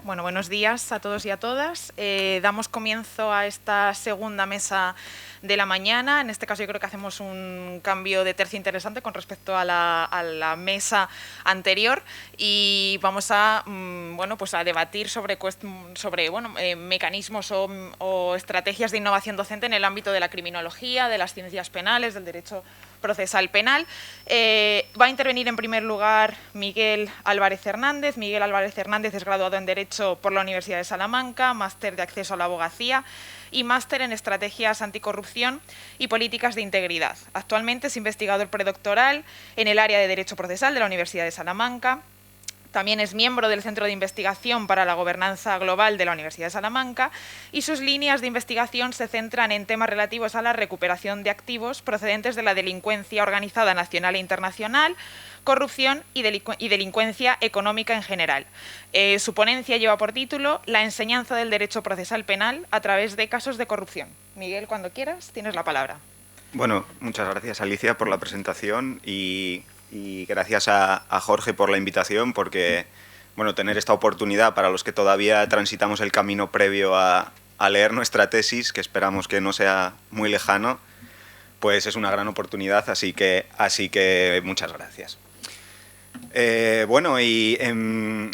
Bueno, buenos días a todos y a todas. Damos comienzo a esta segunda mesa de la mañana. En este caso yo creo que hacemos un cambio de tercio interesante con respecto a la mesa anterior y vamos a, pues a debatir sobre mecanismos o estrategias de innovación docente en el ámbito de la criminología, de las ciencias penales, del derecho procesal penal. Va a intervenir en primer lugar Miguel Álvarez Hernández. Miguel Álvarez Hernández es graduado en Derecho por la Universidad de Salamanca, máster de acceso a la abogacía y máster en estrategias anticorrupción y políticas de integridad. Actualmente es investigador predoctoral en el área de Derecho procesal de la Universidad de Salamanca. También es miembro del Centro de Investigación para la Gobernanza Global de la Universidad de Salamanca y sus líneas de investigación se centran en temas relativos a la recuperación de activos procedentes de la delincuencia organizada nacional e internacional, corrupción y delincuencia económica en general. Su ponencia lleva por título La enseñanza del derecho procesal penal a través de casos de corrupción. Miguel, cuando quieras, tienes la palabra. Bueno, muchas gracias, Alicia, por la presentación y gracias a Jorge por la invitación, porque tener esta oportunidad para los que todavía transitamos el camino previo a leer nuestra tesis, que esperamos que no sea muy lejano, pues es una gran oportunidad, así que muchas gracias.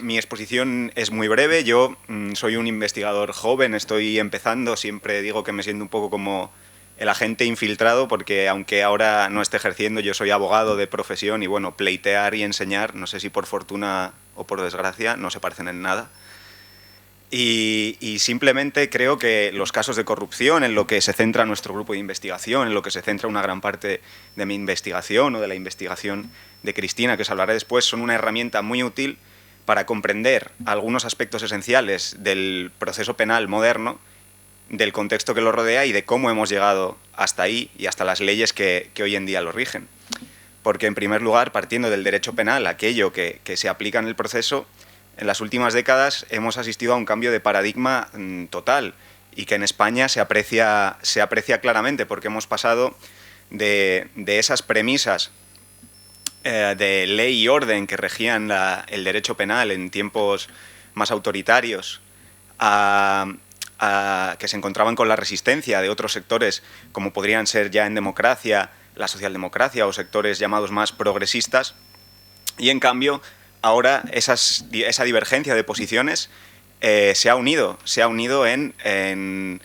Mi exposición es muy breve. Yo soy un investigador joven, estoy empezando, siempre digo que me siento un poco como el agente infiltrado, porque aunque ahora no esté ejerciendo, yo soy abogado de profesión y pleitear y enseñar, no sé si por fortuna o por desgracia, no se parecen en nada. Y simplemente creo que los casos de corrupción, en lo que se centra nuestro grupo de investigación, en lo que se centra una gran parte de mi investigación o de la investigación de Cristina, que os hablaré después, son una herramienta muy útil para comprender algunos aspectos esenciales del proceso penal moderno, del contexto que lo rodea y de cómo hemos llegado hasta ahí y hasta las leyes que hoy en día lo rigen. Porque, en primer lugar, partiendo del derecho penal, aquello que se aplica en el proceso, en las últimas décadas hemos asistido a un cambio de paradigma total y que en España se aprecia claramente, porque hemos pasado de esas premisas de ley y orden que regían el derecho penal en tiempos más autoritarios que se encontraban con la resistencia de otros sectores, como podrían ser ya en democracia, la socialdemocracia o sectores llamados más progresistas, y en cambio ahora esa divergencia de posiciones se ha unido en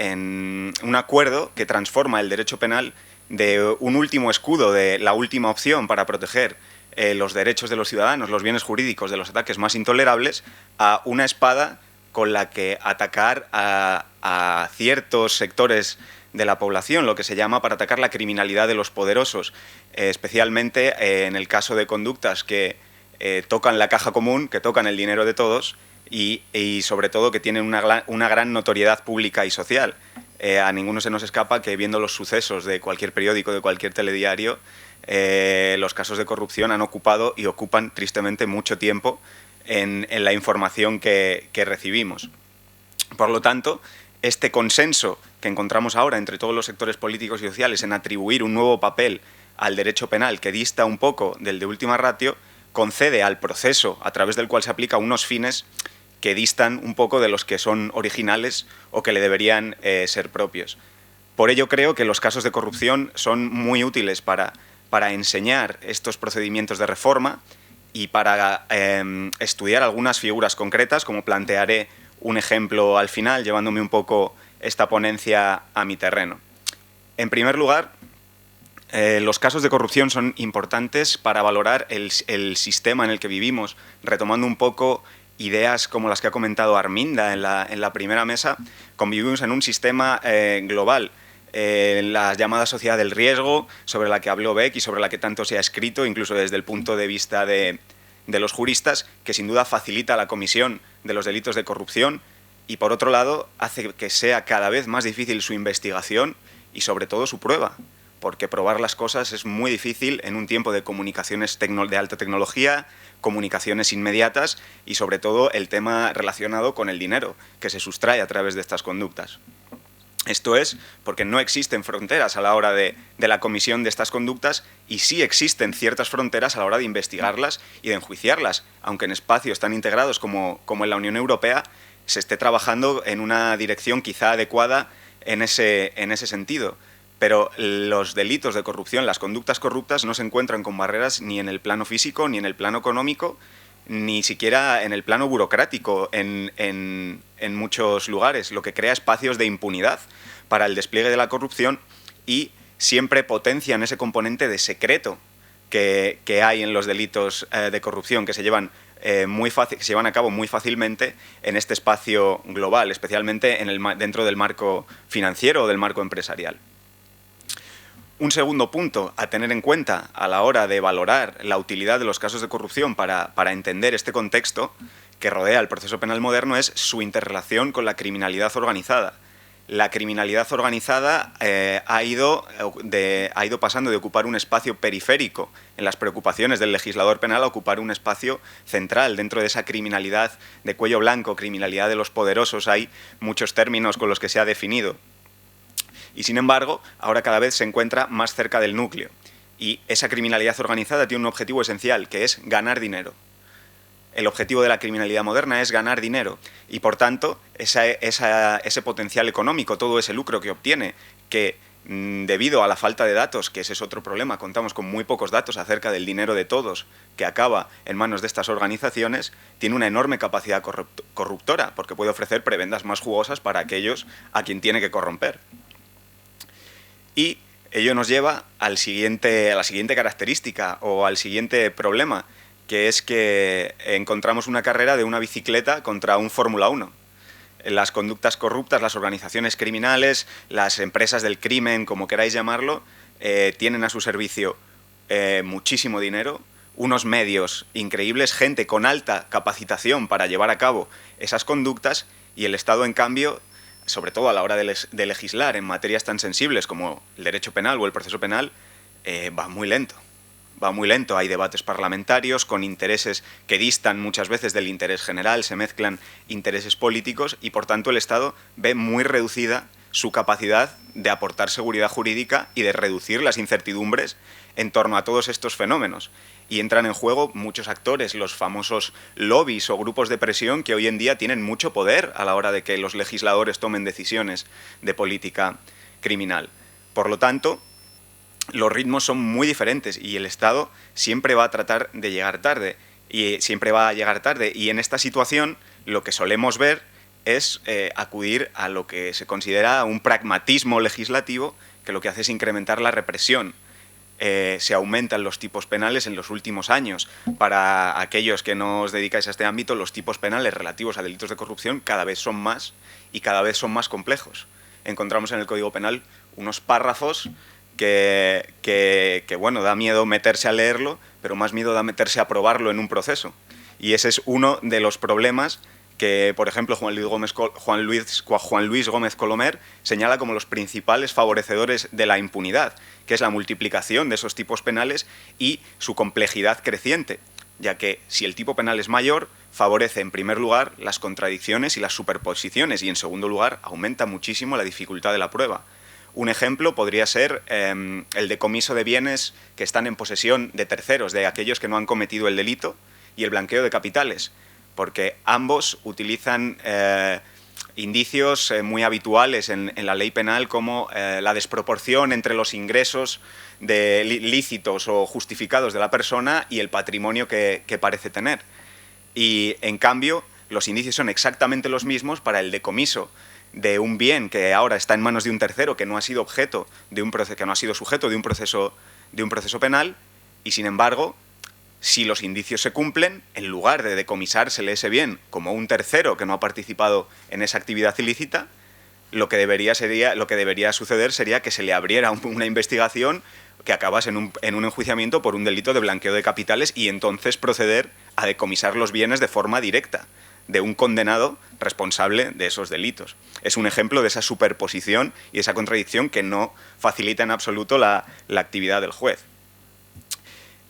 un acuerdo que transforma el derecho penal de un último escudo, de la última opción para proteger los derechos de los ciudadanos, los bienes jurídicos de los ataques más intolerables, a una espada con la que atacar a ciertos sectores de la población, lo que se llama para atacar la criminalidad de los poderosos, especialmente en el caso de conductas que tocan la caja común, que tocan el dinero de todos y sobre todo que tienen una gran notoriedad pública y social. A ninguno se nos escapa que, viendo los sucesos de cualquier periódico, de cualquier telediario, los casos de corrupción han ocupado y ocupan tristemente mucho tiempo en la información que recibimos. Por lo tanto, este consenso que encontramos ahora entre todos los sectores políticos y sociales en atribuir un nuevo papel al derecho penal que dista un poco del de última ratio, concede al proceso a través del cual se aplica unos fines que distan un poco de los que son originales o que le deberían ser propios. Por ello creo que los casos de corrupción son muy útiles para enseñar estos procedimientos de reforma y para estudiar algunas figuras concretas, como plantearé un ejemplo al final, llevándome un poco esta ponencia a mi terreno. En primer lugar, los casos de corrupción son importantes para valorar el sistema en el que vivimos, retomando un poco ideas como las que ha comentado Arminda en la primera mesa. Convivimos en un sistema global, la llamada sociedad del riesgo, sobre la que habló Beck y sobre la que tanto se ha escrito, incluso desde el punto de vista de los juristas, que sin duda facilita la comisión de los delitos de corrupción y, por otro lado, hace que sea cada vez más difícil su investigación y, sobre todo, su prueba, porque probar las cosas es muy difícil en un tiempo de comunicaciones de alta tecnología, comunicaciones inmediatas y, sobre todo, el tema relacionado con el dinero que se sustrae a través de estas conductas. Esto es porque no existen fronteras a la hora de la comisión de estas conductas y sí existen ciertas fronteras a la hora de investigarlas y de enjuiciarlas, aunque en espacios tan integrados como en la Unión Europea se esté trabajando en una dirección quizá adecuada en ese sentido. Pero los delitos de corrupción, las conductas corruptas, no se encuentran con barreras ni en el plano físico, ni en el plano económico, ni siquiera en el plano burocrático en muchos lugares, lo que crea espacios de impunidad para el despliegue de la corrupción y siempre potencian ese componente de secreto que hay en los delitos de corrupción, que se llevan que se llevan a cabo muy fácilmente en este espacio global, especialmente dentro del marco financiero o del marco empresarial. Un segundo punto a tener en cuenta a la hora de valorar la utilidad de los casos de corrupción para entender este contexto que rodea el proceso penal moderno es su interrelación con la criminalidad organizada. La criminalidad organizada ha ido pasando de ocupar un espacio periférico en las preocupaciones del legislador penal a ocupar un espacio central dentro de esa criminalidad de cuello blanco, criminalidad de los poderosos. Hay muchos términos con los que se ha definido. Y sin embargo, ahora cada vez se encuentra más cerca del núcleo. Y esa criminalidad organizada tiene un objetivo esencial, que es ganar dinero. El objetivo de la criminalidad moderna es ganar dinero y, por tanto, ese potencial económico, todo ese lucro que obtiene, que debido a la falta de datos, que ese es otro problema, contamos con muy pocos datos acerca del dinero de todos que acaba en manos de estas organizaciones, tiene una enorme capacidad corruptora, porque puede ofrecer prebendas más jugosas para aquellos a quien tiene que corromper. Y ello nos lleva a la siguiente característica o al siguiente problema, que es que encontramos una carrera de una bicicleta contra un Fórmula 1. Las conductas corruptas, las organizaciones criminales, las empresas del crimen, como queráis llamarlo, tienen a su servicio muchísimo dinero, unos medios increíbles, gente con alta capacitación para llevar a cabo esas conductas y el Estado, en cambio, sobre todo a la hora de legislar en materias tan sensibles como el derecho penal o el proceso penal, va muy lento. Hay debates parlamentarios con intereses que distan muchas veces del interés general, se mezclan intereses políticos y, por tanto, el Estado ve muy reducida su capacidad de aportar seguridad jurídica y de reducir las incertidumbres en torno a todos estos fenómenos. Y entran en juego muchos actores, los famosos lobbies o grupos de presión que hoy en día tienen mucho poder a la hora de que los legisladores tomen decisiones de política criminal. Por lo tanto, los ritmos son muy diferentes y el Estado siempre va a tratar de llegar tarde y en esta situación lo que solemos ver es acudir a lo que se considera un pragmatismo legislativo que lo que hace es incrementar la represión. Se aumentan los tipos penales en los últimos años. Para aquellos que no os dedicáis a este ámbito, los tipos penales relativos a delitos de corrupción cada vez son más y cada vez son más complejos. Encontramos en el Código Penal unos párrafos que bueno, da miedo meterse a leerlo, pero más miedo da meterse a probarlo en un proceso. Y ese es uno de los problemas que, por ejemplo, Juan Luis Gómez Colomer señala como los principales favorecedores de la impunidad, que es la multiplicación de esos tipos penales y su complejidad creciente, ya que si el tipo penal es mayor, favorece en primer lugar las contradicciones y las superposiciones y en segundo lugar aumenta muchísimo la dificultad de la prueba. Un ejemplo podría ser el decomiso de bienes que están en posesión de terceros, de aquellos que no han cometido el delito, y el blanqueo de capitales, porque ambos utilizan indicios muy habituales en la ley penal como la desproporción entre los ingresos lícitos o justificados de la persona y el patrimonio que parece tener. Y, en cambio, los indicios son exactamente los mismos para el decomiso de un bien que ahora está en manos de un tercero, que no ha sido objeto de un proceso, que no ha sido sujeto de un proceso penal, y sin embargo, si los indicios se cumplen, en lugar de decomisársele ese bien como un tercero que no ha participado en esa actividad ilícita, lo que debería suceder sería que se le abriera una investigación que acabase en un enjuiciamiento por un delito de blanqueo de capitales y entonces proceder a decomisar los bienes de forma directa de un condenado responsable de esos delitos. Es un ejemplo de esa superposición y esa contradicción que no facilita en absoluto la actividad del juez.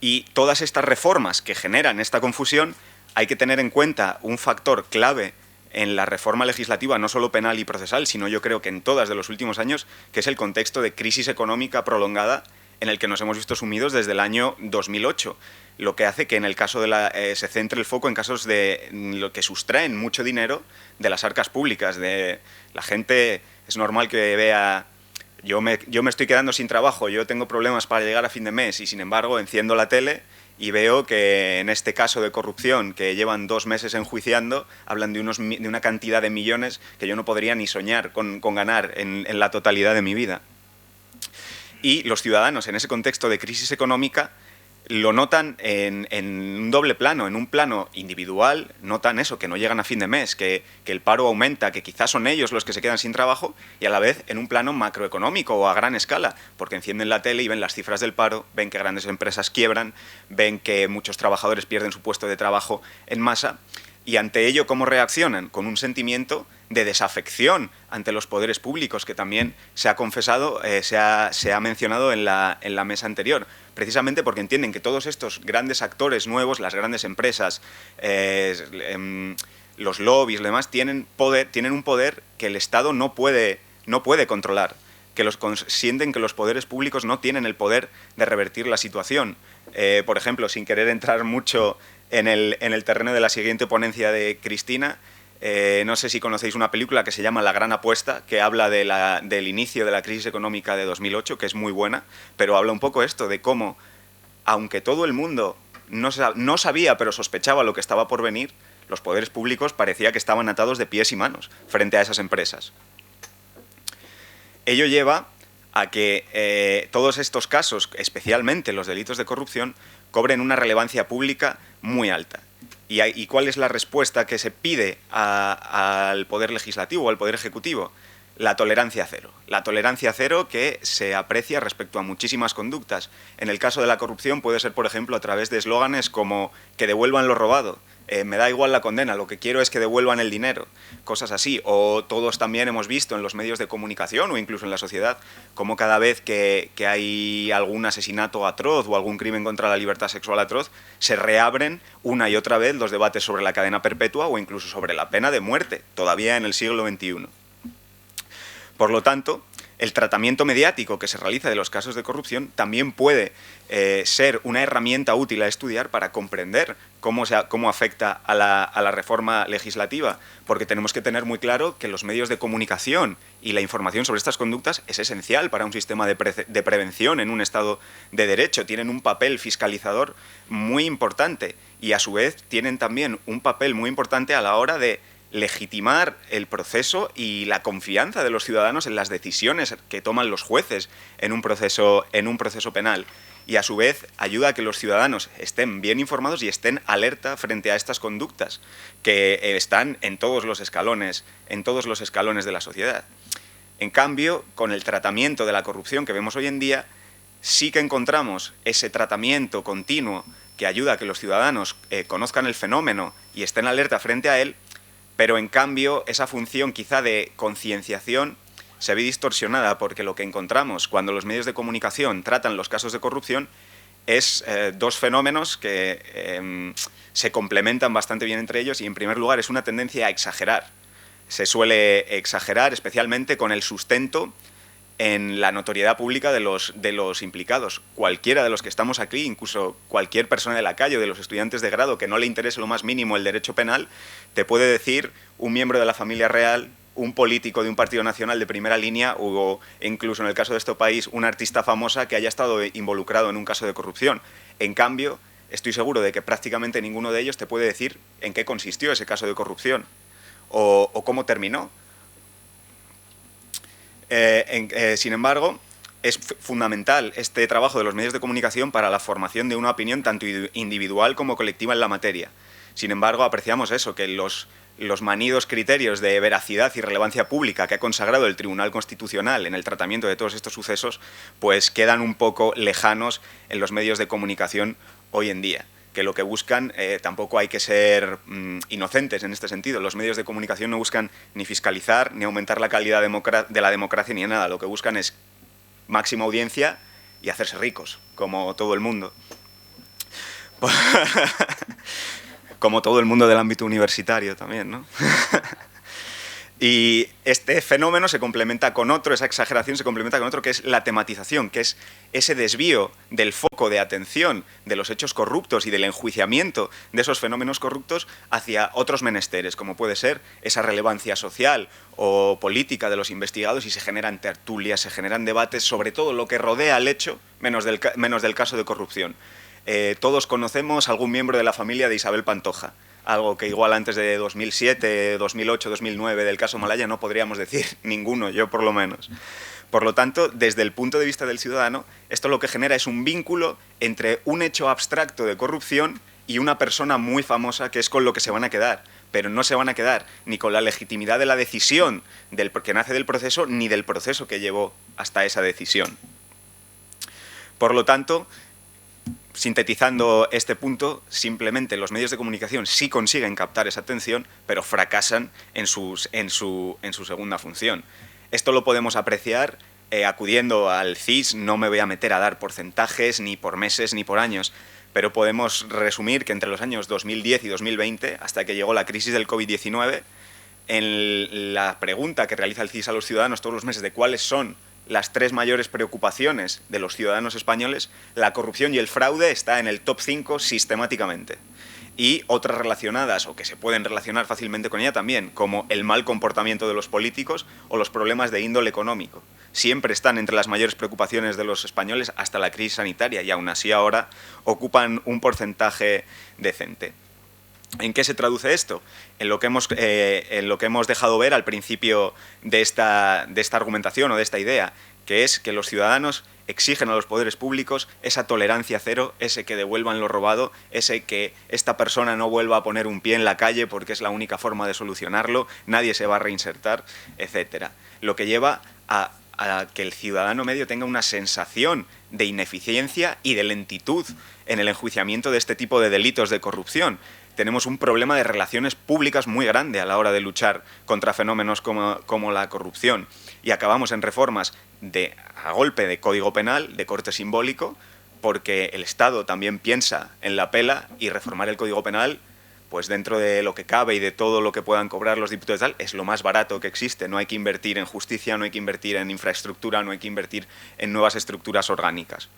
Y todas estas reformas que generan esta confusión, hay que tener en cuenta un factor clave en la reforma legislativa, no solo penal y procesal, sino yo creo que en todas de los últimos años, que es el contexto de crisis económica prolongada en el que nos hemos visto sumidos desde el año 2008, lo que hace que en el caso de se centre el foco en casos de lo que sustraen mucho dinero de las arcas públicas. De la gente es normal que vea, yo me estoy quedando sin trabajo, yo tengo problemas para llegar a fin de mes y sin embargo enciendo la tele y veo que en este caso de corrupción que llevan 2 meses enjuiciando, hablan de una cantidad de millones que yo no podría ni soñar con ganar en la totalidad de mi vida. Y los ciudadanos en ese contexto de crisis económica lo notan en un doble plano, en un plano individual, notan eso, que no llegan a fin de mes, que el paro aumenta, que quizás son ellos los que se quedan sin trabajo, y a la vez en un plano macroeconómico o a gran escala, porque encienden la tele y ven las cifras del paro, ven que grandes empresas quiebran, ven que muchos trabajadores pierden su puesto de trabajo en masa, y ante ello, ¿cómo reaccionan? Con un sentimiento de desafección ante los poderes públicos, que también se ha confesado, se ha mencionado en la mesa anterior, precisamente porque entienden que todos estos grandes actores nuevos, las grandes empresas, los lobbies y demás, tienen un poder que el Estado no puede controlar, que sienten que los poderes públicos no tienen el poder de revertir la situación. Por ejemplo, sin querer entrar mucho en el terreno de la siguiente ponencia de Cristina, no sé si conocéis una película que se llama La Gran Apuesta, que habla del inicio de la crisis económica de 2008, que es muy buena, pero habla un poco esto de cómo, aunque todo el mundo no sabía, pero sospechaba lo que estaba por venir, los poderes públicos parecía que estaban atados de pies y manos frente a esas empresas. Ello lleva a que todos estos casos, especialmente los delitos de corrupción, cobren una relevancia pública muy alta. ¿Y cuál es la respuesta que se pide al Poder Legislativo o al Poder Ejecutivo? La tolerancia cero. La tolerancia cero que se aprecia respecto a muchísimas conductas. En el caso de la corrupción puede ser, por ejemplo, a través de eslóganes como que devuelvan lo robado, me da igual la condena, lo que quiero es que devuelvan el dinero, cosas así. O todos también hemos visto en los medios de comunicación o incluso en la sociedad como cada vez que hay algún asesinato atroz o algún crimen contra la libertad sexual atroz, se reabren una y otra vez los debates sobre la cadena perpetua o incluso sobre la pena de muerte, todavía en el siglo XXI. Por lo tanto, el tratamiento mediático que se realiza de los casos de corrupción también puede ser una herramienta útil a estudiar para comprender cómo afecta a la reforma legislativa, porque tenemos que tener muy claro que los medios de comunicación y la información sobre estas conductas es esencial para un sistema de prevención en un Estado de Derecho. Tienen un papel fiscalizador muy importante y a su vez tienen también un papel muy importante a la hora de legitimar el proceso y la confianza de los ciudadanos en las decisiones que toman los jueces en un proceso penal. Y a su vez ayuda a que los ciudadanos estén bien informados y estén alerta frente a estas conductas que están en todos los escalones de la sociedad. En cambio, con el tratamiento de la corrupción que vemos hoy en día, sí que encontramos ese tratamiento continuo que ayuda a que los ciudadanos conozcan el fenómeno y estén alerta frente a él, pero en cambio esa función quizá de concienciación se ve distorsionada porque lo que encontramos cuando los medios de comunicación tratan los casos de corrupción es dos fenómenos que se complementan bastante bien entre ellos y en primer lugar es una tendencia a exagerar. Se suele exagerar especialmente con el sustento en la notoriedad pública de los implicados. Cualquiera de los que estamos aquí, incluso cualquier persona de la calle o de los estudiantes de grado que no le interese lo más mínimo el derecho penal, te puede decir un miembro de la familia real, un político de un partido nacional de primera línea o incluso en el caso de este país una artista famosa que haya estado involucrado en un caso de corrupción. En cambio, estoy seguro de que prácticamente ninguno de ellos te puede decir en qué consistió ese caso de corrupción o cómo terminó. Sin embargo, es fundamental este trabajo de los medios de comunicación para la formación de una opinión tanto individual como colectiva en la materia. Sin embargo, apreciamos eso, que los manidos criterios de veracidad y relevancia pública que ha consagrado el Tribunal Constitucional en el tratamiento de todos estos sucesos, pues quedan un poco lejanos en los medios de comunicación hoy en día. Que lo que buscan, tampoco hay que ser inocentes en este sentido. Los medios de comunicación no buscan ni fiscalizar, ni aumentar la calidad de la democracia, ni nada. Lo que buscan es máxima audiencia y hacerse ricos, como todo el mundo. Como todo el mundo del ámbito universitario también, ¿no? Y este fenómeno se complementa con otro, esa exageración se complementa con otro, que es la tematización, que es ese desvío del foco de atención de los hechos corruptos y del enjuiciamiento de esos fenómenos corruptos hacia otros menesteres, como puede ser esa relevancia social o política de los investigados, y se generan tertulias, se generan debates sobre todo lo que rodea al hecho, menos del caso de corrupción. Todos conocemos a algún miembro de la familia de Isabel Pantoja, algo que igual antes de 2007, 2008, 2009 del caso Malaya no podríamos decir ninguno, yo por lo menos. Por lo tanto, desde el punto de vista del ciudadano, esto lo que genera es un vínculo entre un hecho abstracto de corrupción y una persona muy famosa, que es con lo que se van a quedar. Pero no se van a quedar ni con la legitimidad de la decisión que nace del proceso, ni del proceso que llevó hasta esa decisión. Por lo tanto, sintetizando este punto, simplemente los medios de comunicación sí consiguen captar esa atención, pero fracasan en su segunda función. Esto lo podemos apreciar acudiendo al CIS. No me voy a meter a dar porcentajes, ni por meses, ni por años, pero podemos resumir que entre los años 2010 y 2020, hasta que llegó la crisis del COVID-19, en la pregunta que realiza el CIS a los ciudadanos todos los meses de cuáles son las 3 mayores preocupaciones de los ciudadanos españoles, la corrupción y el fraude está en el top 5 sistemáticamente. Y otras relacionadas, o que se pueden relacionar fácilmente con ella también, como el mal comportamiento de los políticos o los problemas de índole económico. Siempre están entre las mayores preocupaciones de los españoles hasta la crisis sanitaria, y aún así ahora ocupan un porcentaje decente. ¿En qué se traduce esto? En lo que hemos dejado ver al principio de esta argumentación o de esta idea, que es que los ciudadanos exigen a los poderes públicos esa tolerancia cero, ese que devuelvan lo robado, ese que esta persona no vuelva a poner un pie en la calle porque es la única forma de solucionarlo, nadie se va a reinsertar, etc. Lo que lleva a que el ciudadano medio tenga una sensación de ineficiencia y de lentitud en el enjuiciamiento de este tipo de delitos de corrupción. Tenemos un problema de relaciones públicas muy grande a la hora de luchar contra fenómenos como la corrupción. Y acabamos en reformas a golpe de código penal, de corte simbólico, porque el Estado también piensa en la pela, y reformar el código penal, pues dentro de lo que cabe y de todo lo que puedan cobrar los diputados y tal, es lo más barato que existe. No hay que invertir en justicia, no hay que invertir en infraestructura, no hay que invertir en nuevas estructuras orgánicas.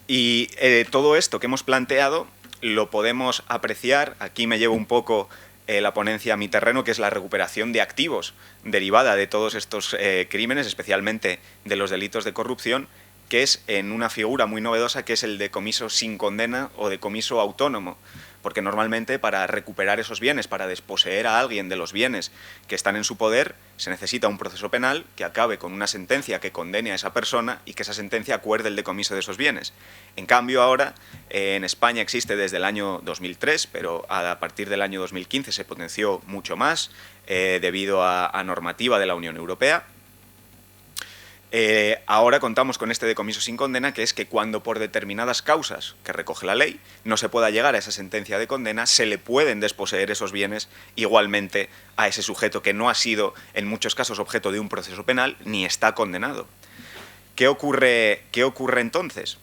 Y todo esto que hemos planteado lo podemos apreciar, aquí me llevo un poco la ponencia a mi terreno, que es la recuperación de activos derivada de todos estos crímenes, especialmente de los delitos de corrupción, que es en una figura muy novedosa, que es el decomiso sin condena o decomiso autónomo. Porque normalmente para recuperar esos bienes, para desposeer a alguien de los bienes que están en su poder, se necesita un proceso penal que acabe con una sentencia que condene a esa persona y que esa sentencia acuerde el decomiso de esos bienes. En cambio ahora, en España existe desde el año 2003, pero a partir del año 2015 se potenció mucho más debido a normativa de la Unión Europea. Ahora contamos con este decomiso sin condena, que es que cuando por determinadas causas que recoge la ley no se pueda llegar a esa sentencia de condena, se le pueden desposeer esos bienes igualmente a ese sujeto que no ha sido en muchos casos objeto de un proceso penal ni está condenado. ¿Qué ocurre entonces?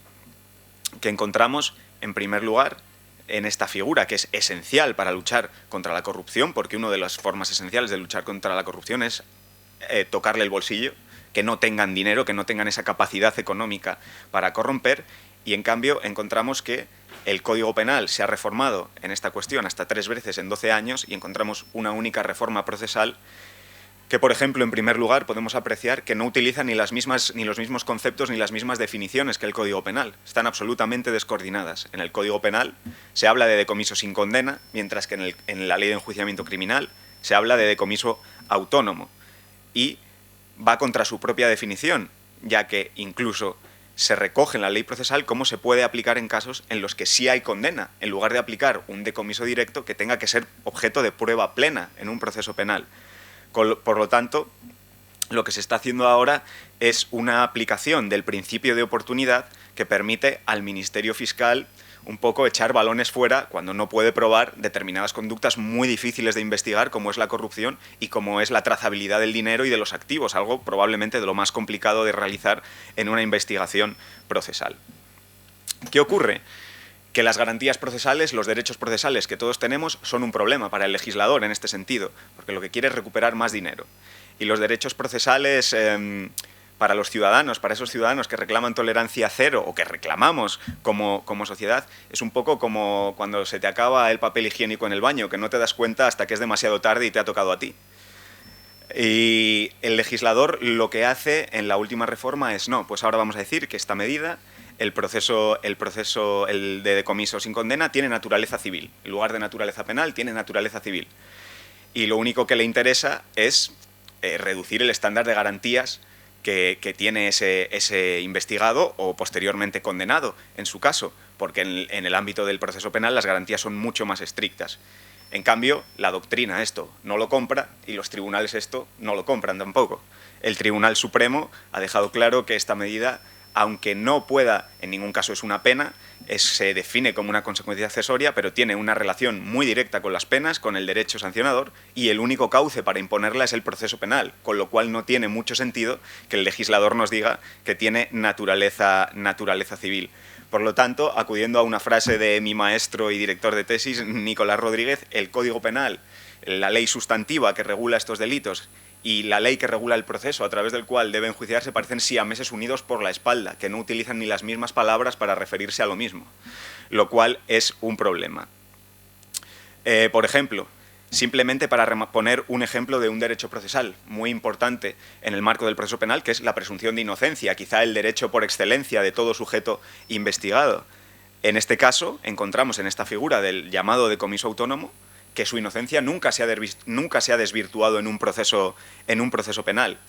Que encontramos, en primer lugar, en esta figura que es esencial para luchar contra la corrupción, porque una de las formas esenciales de luchar contra la corrupción es tocarle el bolsillo, que no tengan dinero, que no tengan esa capacidad económica para corromper, y en cambio encontramos que el Código Penal se ha reformado en esta cuestión hasta 3 veces en 12 años y encontramos una única reforma procesal que, por ejemplo, en primer lugar podemos apreciar que no utiliza ni los mismos conceptos ni las mismas definiciones que el Código Penal. Están absolutamente descoordinadas. En el Código Penal se habla de decomiso sin condena, mientras que en la Ley de Enjuiciamiento Criminal se habla de decomiso autónomo. Y va contra su propia definición, ya que incluso se recoge en la ley procesal cómo se puede aplicar en casos en los que sí hay condena, en lugar de aplicar un decomiso directo que tenga que ser objeto de prueba plena en un proceso penal. Por lo tanto, lo que se está haciendo ahora es una aplicación del principio de oportunidad que permite al Ministerio Fiscal un poco echar balones fuera cuando no puede probar determinadas conductas muy difíciles de investigar, como es la corrupción y como es la trazabilidad del dinero y de los activos, algo probablemente de lo más complicado de realizar en una investigación procesal. ¿Qué ocurre? que las garantías procesales, los derechos procesales que todos tenemos, son un problema para el legislador en este sentido, porque lo que quiere es recuperar más dinero. Y los derechos procesales para los ciudadanos, para esos ciudadanos que reclaman tolerancia cero o que reclamamos como sociedad, es un poco como cuando se te acaba el papel higiénico en el baño, que no te das cuenta hasta que es demasiado tarde y te ha tocado a ti. Y el legislador lo que hace en la última reforma es, no, pues ahora vamos a decir que esta medida, el de decomiso sin condena, tiene naturaleza civil. En lugar de naturaleza penal, tiene naturaleza civil. Y lo único que le interesa es reducir el estándar de garantías que tiene ese investigado o posteriormente condenado, en su caso, porque en el ámbito del proceso penal las garantías son mucho más estrictas. En cambio, la doctrina esto no lo compra y los tribunales esto no lo compran tampoco. El Tribunal Supremo ha dejado claro que esta medida, aunque no pueda, en ningún caso es una pena, se define como una consecuencia accesoria, pero tiene una relación muy directa con las penas, con el derecho sancionador, y el único cauce para imponerla es el proceso penal, con lo cual no tiene mucho sentido que el legislador nos diga que tiene naturaleza civil. Por lo tanto, acudiendo a una frase de mi maestro y director de tesis, Nicolás Rodríguez, el Código Penal, la ley sustantiva que regula estos delitos y la ley que regula el proceso a través del cual deben enjuiciarse parecen siameses unidos por la espalda, que no utilizan ni las mismas palabras para referirse a lo mismo, lo cual es un problema. Por ejemplo, simplemente para poner un ejemplo de un derecho procesal muy importante en el marco del proceso penal, que es la presunción de inocencia, quizá el derecho por excelencia de todo sujeto investigado. En este caso, encontramos en esta figura del llamado decomiso autónomo que su inocencia nunca se ha desvirtuado en un proceso penal.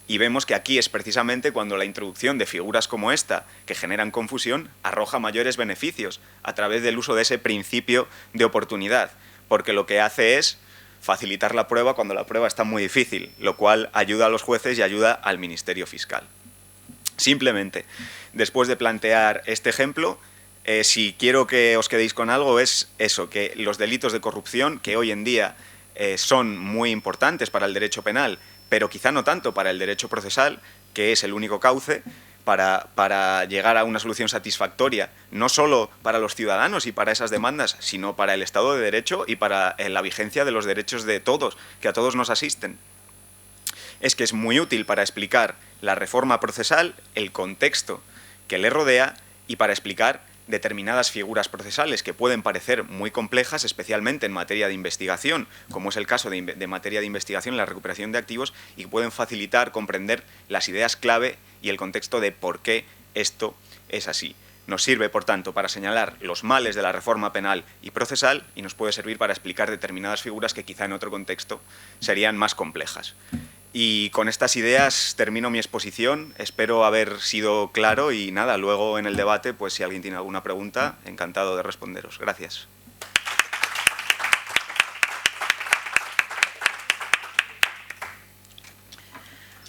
Y vemos que aquí es precisamente cuando la introducción de figuras como esta, que generan confusión, arroja mayores beneficios a través del uso de ese principio de oportunidad, porque lo que hace es facilitar la prueba cuando la prueba está muy difícil, lo cual ayuda a los jueces y ayuda al Ministerio Fiscal. Simplemente, después de plantear este ejemplo, si quiero que os quedéis con algo es eso, que los delitos de corrupción, que hoy en día son muy importantes para el derecho penal, pero quizá no tanto para el derecho procesal, que es el único cauce para llegar a una solución satisfactoria, no solo para los ciudadanos y para esas demandas, sino para el Estado de Derecho y para la vigencia de los derechos de todos, que a todos nos asisten. Es que es muy útil para explicar la reforma procesal, el contexto que le rodea y para explicar determinadas figuras procesales que pueden parecer muy complejas, especialmente en materia de investigación, como es el caso de materia de investigación en la recuperación de activos, y que pueden facilitar comprender las ideas clave y el contexto de por qué esto es así. Nos sirve, por tanto, para señalar los males de la reforma penal y procesal y nos puede servir para explicar determinadas figuras que quizá en otro contexto serían más complejas. Y con estas ideas termino mi exposición, espero haber sido claro y nada, luego en el debate, pues si alguien tiene alguna pregunta, encantado de responderos. Gracias.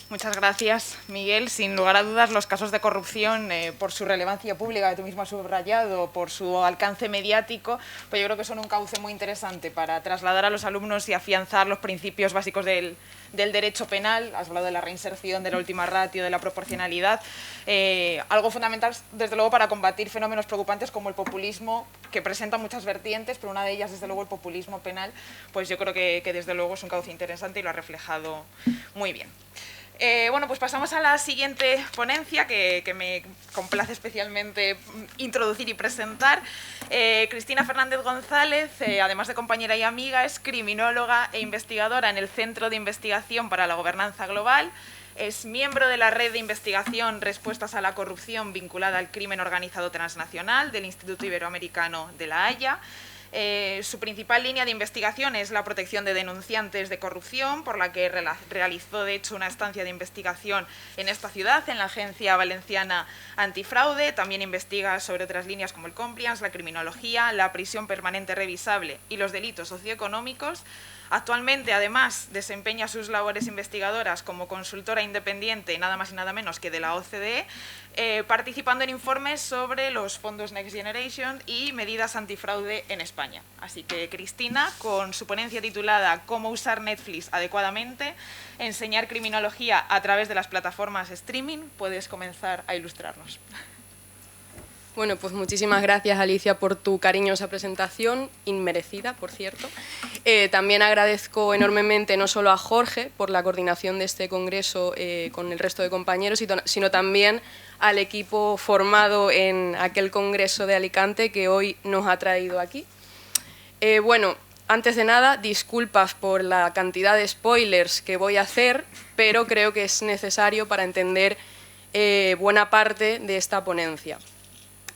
Muchas gracias, Miguel. Sin lugar a dudas, los casos de corrupción, por su relevancia pública, que tú mismo has subrayado, por su alcance mediático, pues yo creo que son un cauce muy interesante para trasladar a los alumnos y afianzar los principios básicos del derecho penal. Has hablado de la reinserción, de la ultima ratio, de la proporcionalidad. Algo fundamental, desde luego, para combatir fenómenos preocupantes como el populismo, que presenta muchas vertientes, pero una de ellas, desde luego, el populismo penal, pues yo creo que desde luego es un cauce interesante y lo ha reflejado muy bien. Bueno, pues pasamos a la siguiente ponencia que me complace especialmente introducir y presentar. Cristina Fernández González, además de compañera y amiga, es criminóloga e investigadora en el Centro de Investigación para la Gobernanza Global. Es miembro de la Red de Investigación Respuestas a la Corrupción vinculada al crimen organizado transnacional del Instituto Iberoamericano de La Haya. Su principal línea de investigación es la protección de denunciantes de corrupción, por la que realizó de hecho una estancia de investigación en esta ciudad, en la Agencia Valenciana Antifraude. También investiga sobre otras líneas como el compliance, la criminología, la prisión permanente revisable y los delitos socioeconómicos. Actualmente, además, desempeña sus labores investigadoras como consultora independiente, nada más y nada menos que de la OCDE, participando en informes sobre los fondos Next Generation y medidas antifraude en España. Así que, Cristina, con su ponencia titulada «Cómo usar Netflix adecuadamente, enseñar criminología a través de las plataformas streaming», puedes comenzar a ilustrarnos. Bueno, pues muchísimas gracias, Alicia, por tu cariñosa presentación, inmerecida, por cierto. También agradezco enormemente no solo a Jorge por la coordinación de este congreso con el resto de compañeros, sino también al equipo formado en aquel congreso de Alicante que hoy nos ha traído aquí. Bueno, antes de nada, disculpas por la cantidad de spoilers que voy a hacer, pero creo que es necesario para entender buena parte de esta ponencia.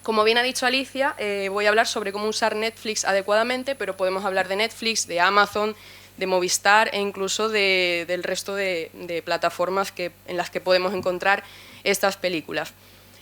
Como bien ha dicho Alicia, voy a hablar sobre cómo usar Netflix adecuadamente, pero podemos hablar de Netflix, de Amazon, de Movistar e incluso del resto de plataformas en las que podemos encontrar estas películas.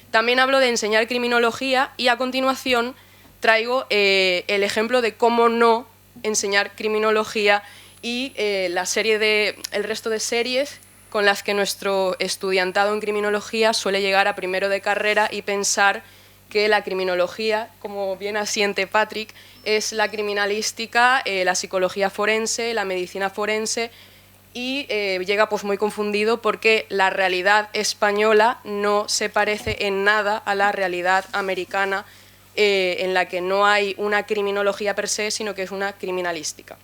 También hablo de enseñar criminología y a continuación traigo el ejemplo de cómo no enseñar criminología y el resto de series con las que nuestro estudiantado en criminología suele llegar a primero de carrera y pensar que la criminología, como bien asiente Patrick, es la criminalística, la psicología forense, la medicina forense, y llega pues muy confundido porque la realidad española no se parece en nada a la realidad americana, en la que no hay una criminología per se, sino que es una criminalística.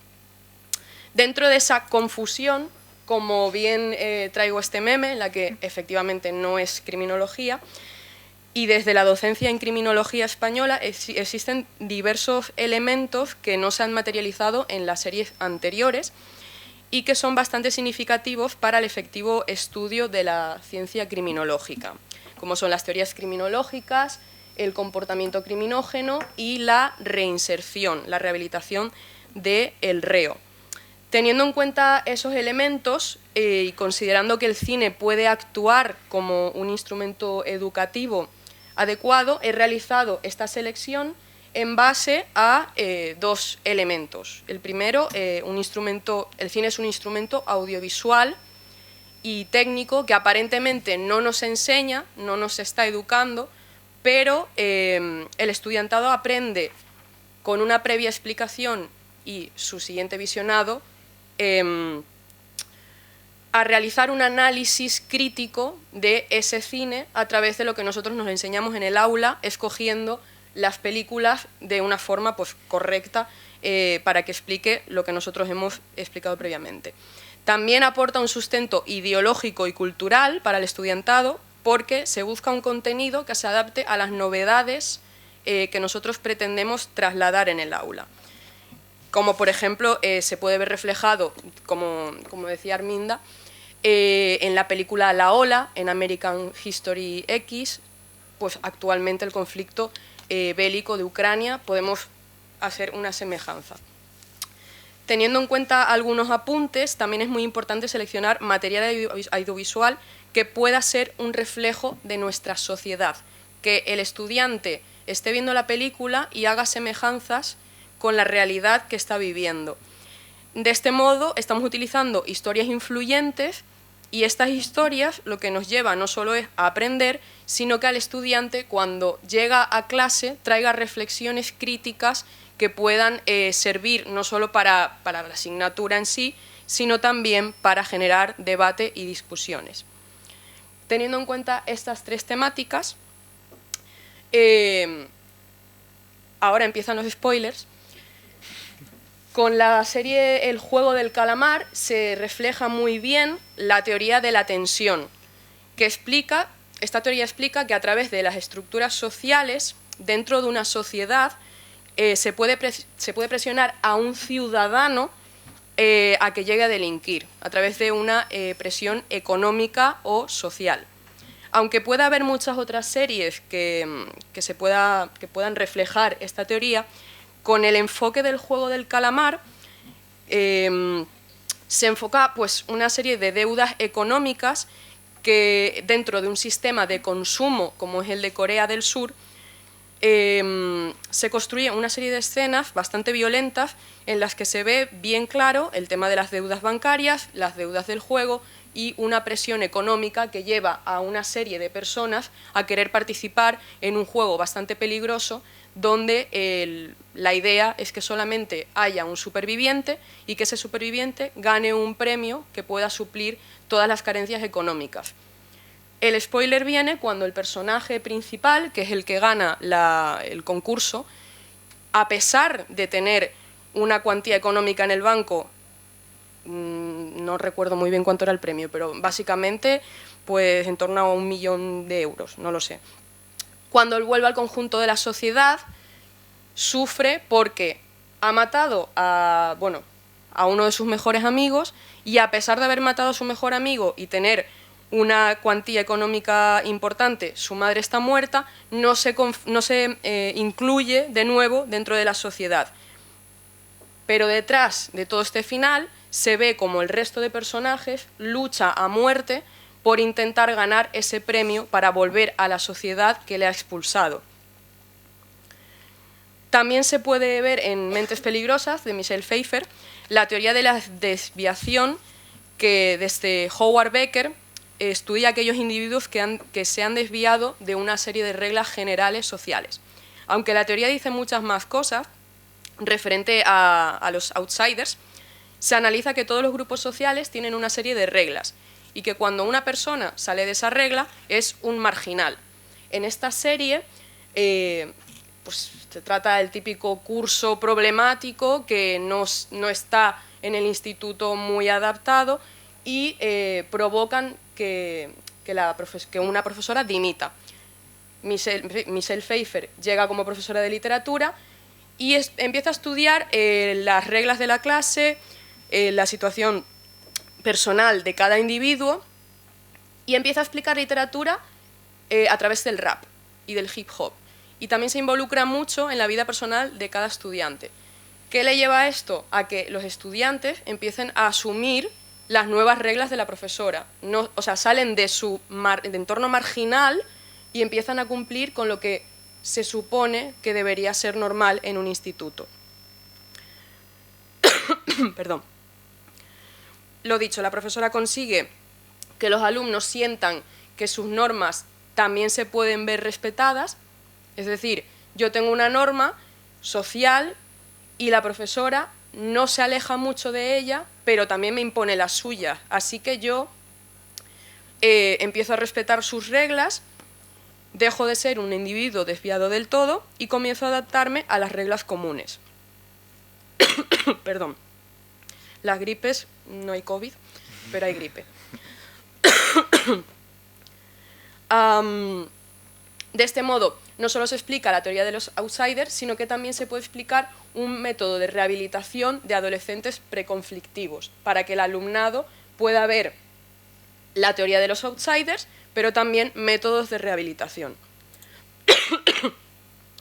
Dentro de esa confusión, como bien traigo este meme, en la que efectivamente no es criminología, y desde la docencia en criminología española existen diversos elementos que no se han materializado en las series anteriores y que son bastante significativos para el efectivo estudio de la ciencia criminológica, como son las teorías criminológicas, el comportamiento criminógeno y la reinserción, la rehabilitación del reo. Teniendo en cuenta esos elementos y considerando que el cine puede actuar como un instrumento educativo adecuado, he realizado esta selección en base a dos elementos. El primero, el cine es un instrumento audiovisual y técnico que aparentemente no nos enseña, no nos está educando, pero el estudiantado aprende con una previa explicación y su siguiente visionado a realizar un análisis crítico de ese cine a través de lo que nosotros nos enseñamos en el aula, escogiendo las películas de una forma pues, correcta para que explique lo que nosotros hemos explicado previamente. También aporta un sustento ideológico y cultural para el estudiantado porque se busca un contenido que se adapte a las novedades que nosotros pretendemos trasladar en el aula. Como por ejemplo se puede ver reflejado, como decía Arminda, en la película La Ola, en American History X, pues actualmente el conflicto bélico de Ucrania, podemos hacer una semejanza. Teniendo en cuenta algunos apuntes, también es muy importante seleccionar material audiovisual que pueda ser un reflejo de nuestra sociedad, que el estudiante esté viendo la película y haga semejanzas con la realidad que está viviendo. De este modo, estamos utilizando historias influyentes y estas historias lo que nos lleva no solo es a aprender, sino que al estudiante, cuando llega a clase, traiga reflexiones críticas que puedan servir no solo para la asignatura en sí, sino también para generar debate y discusiones. Teniendo en cuenta estas tres temáticas, ahora empiezan los spoilers. Con la serie El juego del calamar se refleja muy bien la teoría de la tensión, esta teoría explica que a través de las estructuras sociales, dentro de una sociedad, se puede presionar a un ciudadano a que llegue a delinquir, a través de una presión económica o social. Aunque pueda haber muchas otras series que puedan reflejar esta teoría, con el enfoque del juego del calamar se enfoca pues, una serie de deudas económicas que dentro de un sistema de consumo como es el de Corea del Sur se construye una serie de escenas bastante violentas en las que se ve bien claro el tema de las deudas bancarias, las deudas del juego y una presión económica que lleva a una serie de personas a querer participar en un juego bastante peligroso donde la idea es que solamente haya un superviviente y que ese superviviente gane un premio que pueda suplir todas las carencias económicas. El spoiler viene cuando el personaje principal, que es el que gana el concurso, a pesar de tener una cuantía económica en el banco, no recuerdo muy bien cuánto era el premio, pero básicamente pues en torno a 1 millón de euros, no lo sé. Cuando él vuelve al conjunto de la sociedad, sufre porque ha matado a uno de sus mejores amigos, y a pesar de haber matado a su mejor amigo y tener una cuantía económica importante, su madre está muerta, no se incluye de nuevo dentro de la sociedad. Pero detrás de todo este final se ve como el resto de personajes lucha a muerte por intentar ganar ese premio para volver a la sociedad que le ha expulsado. También se puede ver en Mentes peligrosas, de Michelle Pfeiffer, la teoría de la desviación, que desde Howard Becker estudia aquellos individuos que se han desviado de una serie de reglas generales sociales. Aunque la teoría dice muchas más cosas referente a los outsiders, se analiza que todos los grupos sociales tienen una serie de reglas y que cuando una persona sale de esa regla es un marginal. En esta serie pues se trata del típico curso problemático que no está en el instituto muy adaptado y provocan que una profesora dimita. Michelle Pfeiffer llega como profesora de literatura y empieza a estudiar las reglas de la clase, la situación personal de cada individuo, y empieza a explicar literatura a través del rap y del hip hop. Y también se involucra mucho en la vida personal de cada estudiante. ¿Qué le lleva a esto? A que los estudiantes empiecen a asumir las nuevas reglas de la profesora. O sea, salen de su entorno marginal y empiezan a cumplir con lo que se supone que debería ser normal en un instituto. Perdón. Lo dicho, la profesora consigue que los alumnos sientan que sus normas también se pueden ver respetadas. Es decir, yo tengo una norma social y la profesora no se aleja mucho de ella, pero también me impone las suyas. Así que yo empiezo a respetar sus reglas, dejo de ser un individuo desviado del todo y comienzo a adaptarme a las reglas comunes. Perdón. Las gripes, no hay COVID, pero hay gripe. De este modo, no solo se explica la teoría de los outsiders, sino que también se puede explicar un método de rehabilitación de adolescentes preconflictivos, para que el alumnado pueda ver la teoría de los outsiders, pero también métodos de rehabilitación.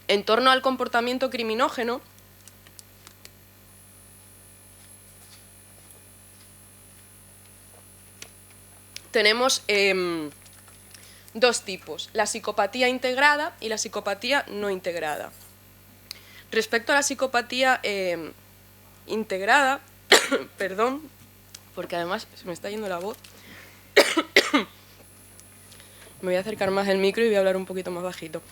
En torno al comportamiento criminógeno, tenemos dos tipos, la psicopatía integrada y la psicopatía no integrada. Respecto a la psicopatía integrada, perdón, porque además se me está yendo la voz, me voy a acercar más al micro y voy a hablar un poquito más bajito.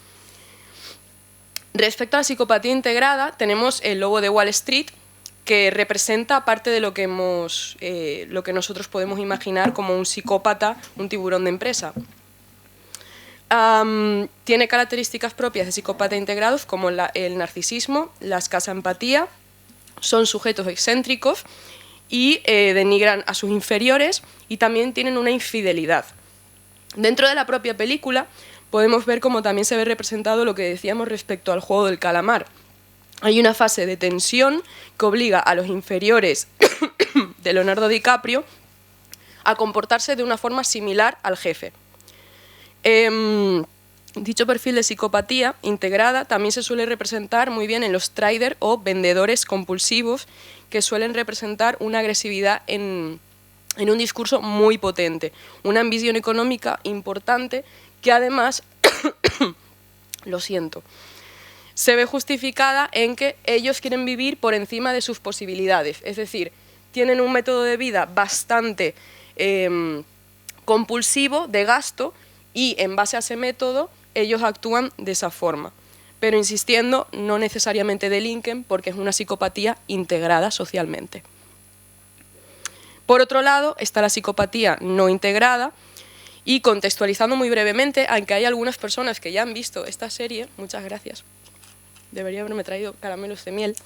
Respecto a la psicopatía integrada, tenemos el lobo de Wall Street, que representa parte de lo que nosotros podemos imaginar como un psicópata, un tiburón de empresa. Tiene características propias de psicópata integrados como el narcisismo, la escasa empatía, son sujetos excéntricos y denigran a sus inferiores y también tienen una infidelidad. Dentro de la propia película podemos ver cómo también se ve representado lo que decíamos respecto al juego del calamar. Hay una fase de tensión que obliga a los inferiores de Leonardo DiCaprio a comportarse de una forma similar al jefe. Dicho perfil de psicopatía integrada también se suele representar muy bien en los traders o vendedores compulsivos, que suelen representar una agresividad en un discurso muy potente, una ambición económica importante que además, lo siento, se ve justificada en que ellos quieren vivir por encima de sus posibilidades, es decir, tienen un método de vida bastante compulsivo, de gasto, y en base a ese método ellos actúan de esa forma. Pero insistiendo, no necesariamente delinquen porque es una psicopatía integrada socialmente. Por otro lado, está la psicopatía no integrada Y contextualizando muy brevemente, aunque hay algunas personas que ya han visto esta serie, muchas gracias, debería haberme traído caramelos de miel.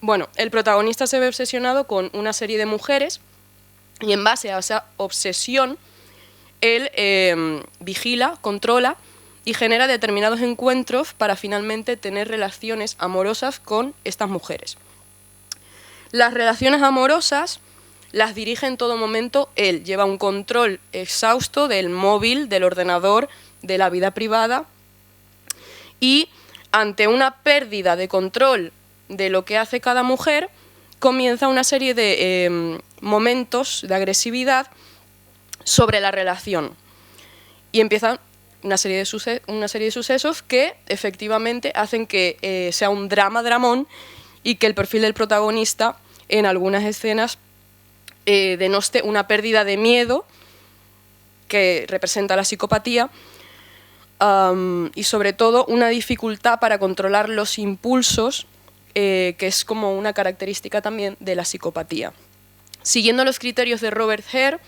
Bueno, el protagonista se ve obsesionado con una serie de mujeres y en base a esa obsesión, él vigila, controla y genera determinados encuentros para finalmente tener relaciones amorosas con estas mujeres. Las relaciones amorosas las dirige en todo momento él, lleva un control exhausto del móvil, del ordenador, de la vida privada, y ante una pérdida de control de lo que hace cada mujer, comienza una serie de momentos de agresividad sobre la relación. Y empiezan una serie de sucesos que efectivamente hacen que sea un dramón y que el perfil del protagonista en algunas escenas denote una pérdida de miedo que representa la psicopatía, y sobre todo una dificultad para controlar los impulsos, que es como una característica también de la psicopatía. Siguiendo los criterios de Robert Hare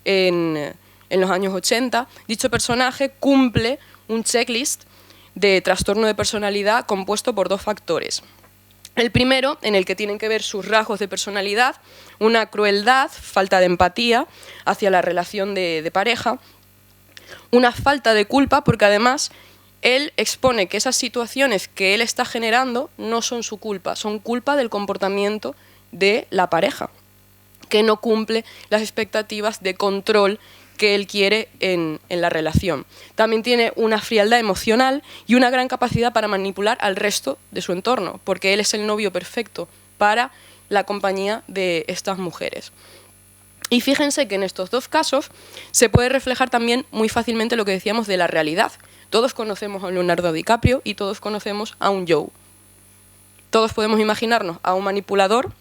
en los años 80, dicho personaje cumple un checklist de trastorno de personalidad compuesto por 2 factores. El primero, en el que tienen que ver sus rasgos de personalidad, una crueldad, falta de empatía hacia la relación de pareja, una falta de culpa, porque además él expone que esas situaciones que él está generando no son su culpa, son culpa del comportamiento de la pareja, que no cumple las expectativas de control que él quiere en la relación. También tiene una frialdad emocional y una gran capacidad para manipular al resto de su entorno, porque él es el novio perfecto para la compañía de estas mujeres. Y fíjense que en estos 2 casos se puede reflejar también muy fácilmente lo que decíamos de la realidad. Todos conocemos a un Leonardo DiCaprio y todos conocemos a un Joe. Todos podemos imaginarnos a un manipulador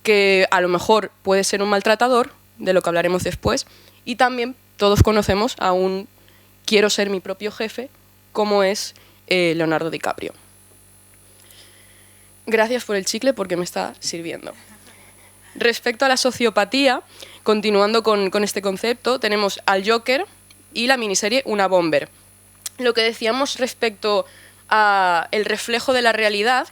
que a lo mejor puede ser un maltratador, de lo que hablaremos después, y también todos conocemos a un quiero ser mi propio jefe, como es Leonardo DiCaprio. Gracias por el chicle porque me está sirviendo. Respecto a la sociopatía, continuando con este concepto, tenemos al Joker y la miniserie Una Bomber. Lo que decíamos respecto al reflejo de la realidad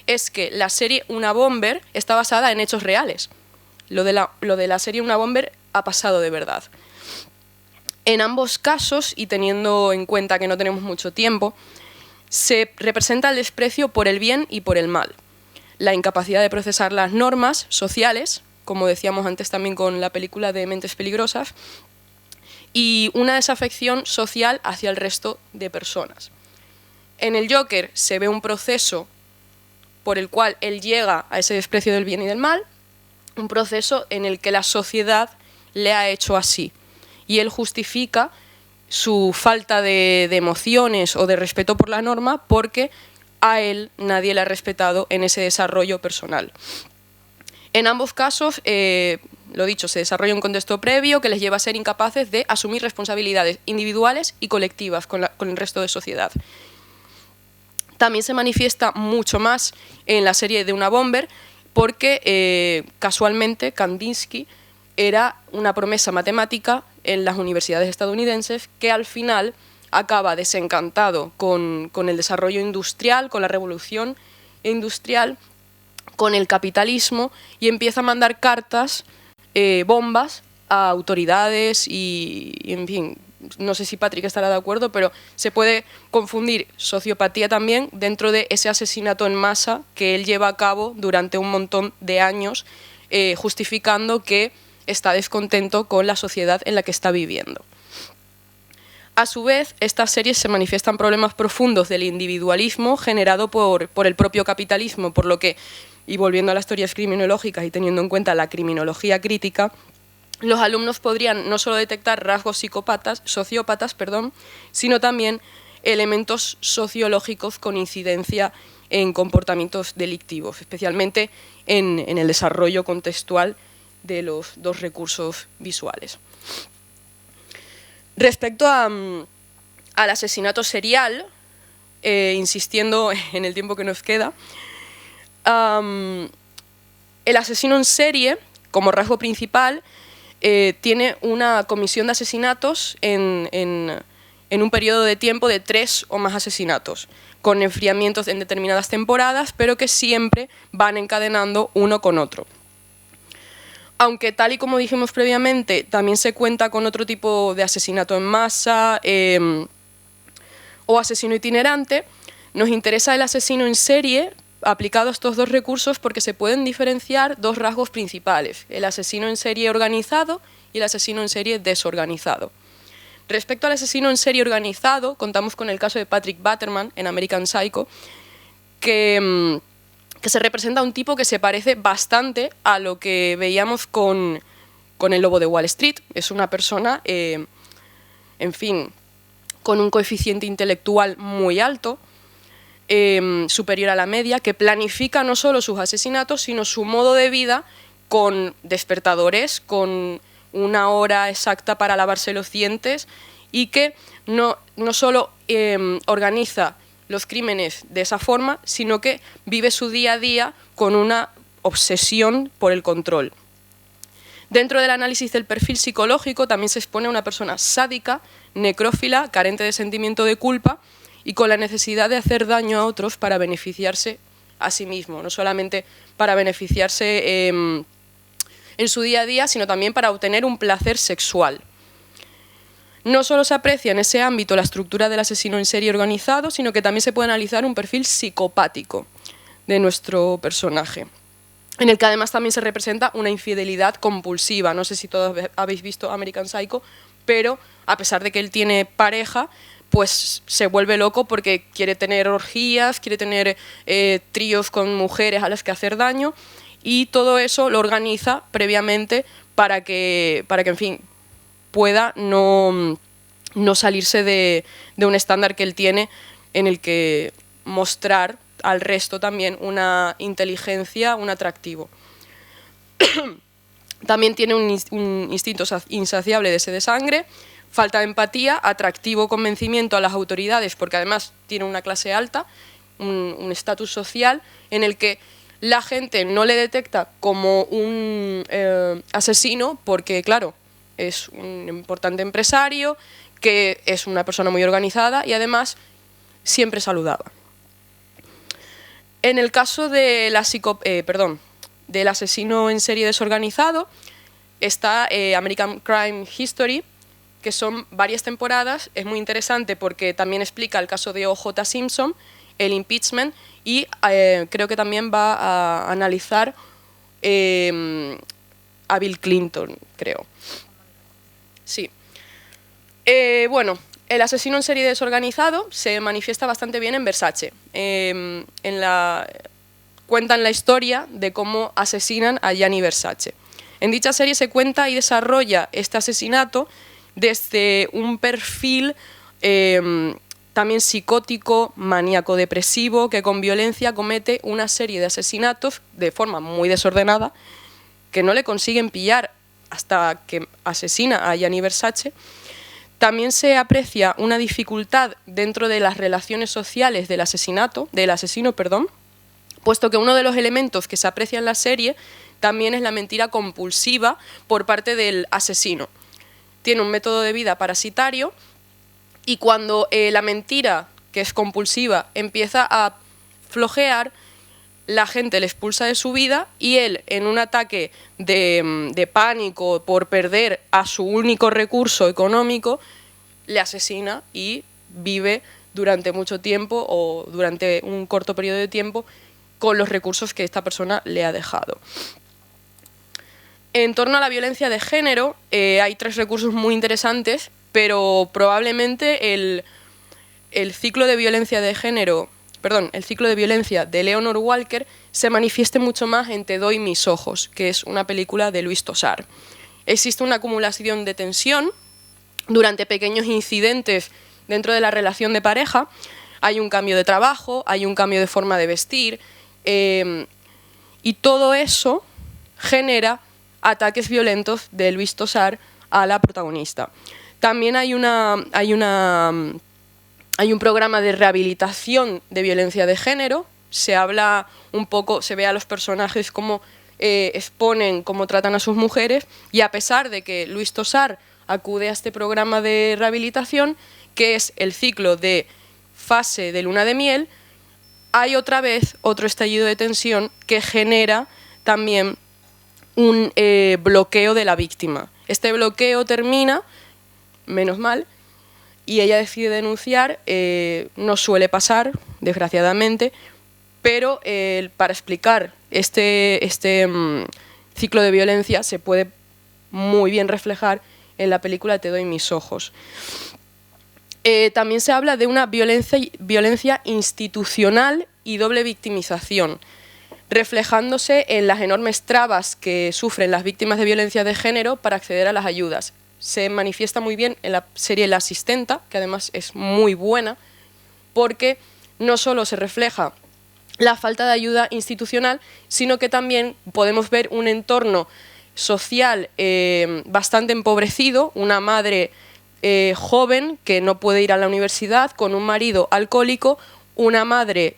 es que la serie Una Bomber está basada en hechos reales. Lo de la serie Una Bomber ha pasado de verdad. En ambos casos, y teniendo en cuenta que no tenemos mucho tiempo, se representa el desprecio por el bien y por el mal, la incapacidad de procesar las normas sociales, como decíamos antes también con la película de Mentes Peligrosas, y una desafección social hacia el resto de personas. En el Joker se ve un proceso por el cual él llega a ese desprecio del bien y del mal, un proceso en el que la sociedad le ha hecho así, y él justifica su falta de emociones o de respeto por la norma porque a él nadie le ha respetado en ese desarrollo personal. En ambos casos, lo dicho, se desarrolla un contexto previo que les lleva a ser incapaces de asumir responsabilidades individuales y colectivas con el resto de sociedad. También se manifiesta mucho más en la serie de Una Bomber porque casualmente Kandinsky era una promesa matemática en las universidades estadounidenses que al final acaba desencantado con el desarrollo industrial, con la revolución industrial, con el capitalismo, y empieza a mandar cartas, bombas a autoridades y en fin, no sé si Patrick estará de acuerdo, pero se puede confundir sociopatía también dentro de ese asesinato en masa que él lleva a cabo durante un montón de años, justificando que está descontento con la sociedad en la que está viviendo. A su vez, estas series se manifiestan problemas profundos del individualismo generado por el propio capitalismo, por lo que, y volviendo a las teorías criminológicas y teniendo en cuenta la criminología crítica, los alumnos podrían no solo detectar rasgos sociópatas, sino también elementos sociológicos con incidencia en comportamientos delictivos, especialmente en el desarrollo contextual de los 2 recursos visuales. Respecto al asesinato serial, insistiendo en el tiempo que nos queda, El asesino en serie, como rasgo principal, tiene una comisión de asesinatos en un periodo de tiempo de 3 o más asesinatos, con enfriamientos en determinadas temporadas, pero que siempre van encadenando uno con otro. Aunque, tal y como dijimos previamente, también se cuenta con otro tipo de asesinato en masa o asesino itinerante, nos interesa el asesino en serie aplicado a estos dos recursos porque se pueden diferenciar dos rasgos principales: el asesino en serie organizado y el asesino en serie desorganizado. Respecto al asesino en serie organizado, contamos con el caso de Patrick Bateman en American Psycho, que se representa un tipo que se parece bastante a lo que veíamos con el Lobo de Wall Street. Es una persona, en fin, con un coeficiente intelectual muy alto, superior a la media, que planifica no solo sus asesinatos, sino su modo de vida con despertadores, con una hora exacta para lavarse los dientes, y que no solo organiza los crímenes de esa forma, sino que vive su día a día con una obsesión por el control. Dentro del análisis del perfil psicológico también se expone a una persona sádica, necrófila, carente de sentimiento de culpa y con la necesidad de hacer daño a otros para beneficiarse a sí mismo, no solamente para beneficiarse en su día a día, sino también para obtener un placer sexual. No solo se aprecia en ese ámbito la estructura del asesino en serie organizado, sino que también se puede analizar un perfil psicopático de nuestro personaje, en el que además también se representa una infidelidad compulsiva. No sé si todos habéis visto American Psycho, pero a pesar de que él tiene pareja, pues se vuelve loco porque quiere tener orgías, quiere tener tríos con mujeres a las que hacer daño, y todo eso lo organiza previamente para que en fin, pueda no salirse de un estándar que él tiene, en el que mostrar al resto también una inteligencia, un atractivo. También tiene un instinto insaciable de sed de sangre, falta de empatía, atractivo convencimiento a las autoridades, porque además tiene una clase alta, un estatus social en el que la gente no le detecta como un asesino, porque claro, es un importante empresario, que es una persona muy organizada y además siempre saludaba. En el caso de del asesino en serie desorganizado está American Crime History, que son varias temporadas. Es muy interesante porque también explica el caso de O.J. Simpson, el impeachment, y creo que también va a analizar a Bill Clinton, creo. Sí. Bueno, el asesino en serie desorganizado se manifiesta bastante bien en Versace. Cuentan la historia de cómo asesinan a Gianni Versace. En dicha serie se cuenta y desarrolla este asesinato desde un perfil también psicótico, maníaco-depresivo, que con violencia comete una serie de asesinatos de forma muy desordenada, que no le consiguen pillar hasta que asesina a Gianni Versace. También se aprecia una dificultad dentro de las relaciones sociales del asesino, puesto que uno de los elementos que se aprecia en la serie también es la mentira compulsiva por parte del asesino. Tiene un método de vida parasitario y cuando la mentira, que es compulsiva, empieza a flojear, la gente le expulsa de su vida y él, en un ataque de pánico por perder a su único recurso económico, le asesina y vive durante mucho tiempo o durante un corto periodo de tiempo con los recursos que esta persona le ha dejado. En torno a la violencia de género hay 3 recursos muy interesantes, pero probablemente el ciclo de violencia de género, el ciclo de violencia de Leonor Walker se manifieste mucho más en Te doy mis ojos, que es una película de Louis Tossard. Existe una acumulación de tensión durante pequeños incidentes dentro de la relación de pareja, hay un cambio de trabajo, hay un cambio de forma de vestir, y todo eso genera ataques violentos de Louis Tossard a la protagonista. También hay un programa de rehabilitación de violencia de género, se habla un poco, se ve a los personajes cómo exponen, cómo tratan a sus mujeres, y a pesar de que Luis Tosar acude a este programa de rehabilitación, que es el ciclo de fase de luna de miel, hay otra vez otro estallido de tensión que genera también un bloqueo de la víctima. Este bloqueo termina, menos mal, y ella decide denunciar. No suele pasar, desgraciadamente, pero para explicar este ciclo de violencia se puede muy bien reflejar en la película Te doy mis ojos. También se habla de una violencia institucional y doble victimización, reflejándose en las enormes trabas que sufren las víctimas de violencia de género para acceder a las ayudas. Se manifiesta muy bien en la serie La Asistenta, que además es muy buena, porque no solo se refleja la falta de ayuda institucional, sino que también podemos ver un entorno social bastante empobrecido, una madre joven que no puede ir a la universidad, con un marido alcohólico, una madre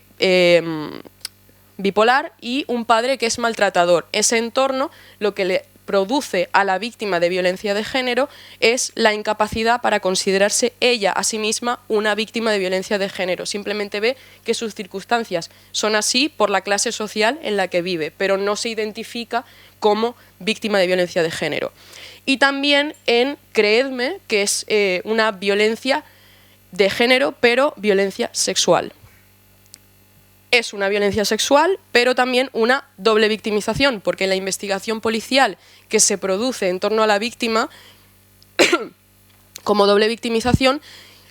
bipolar y un padre que es maltratador. Ese entorno lo que le produce a la víctima de violencia de género es la incapacidad para considerarse ella a sí misma una víctima de violencia de género. Simplemente ve que sus circunstancias son así por la clase social en la que vive, pero no se identifica como víctima de violencia de género. Y también en Creedme, que es una violencia de género, pero violencia sexual. Es una violencia sexual, pero también una doble victimización, porque la investigación policial que se produce en torno a la víctima como doble victimización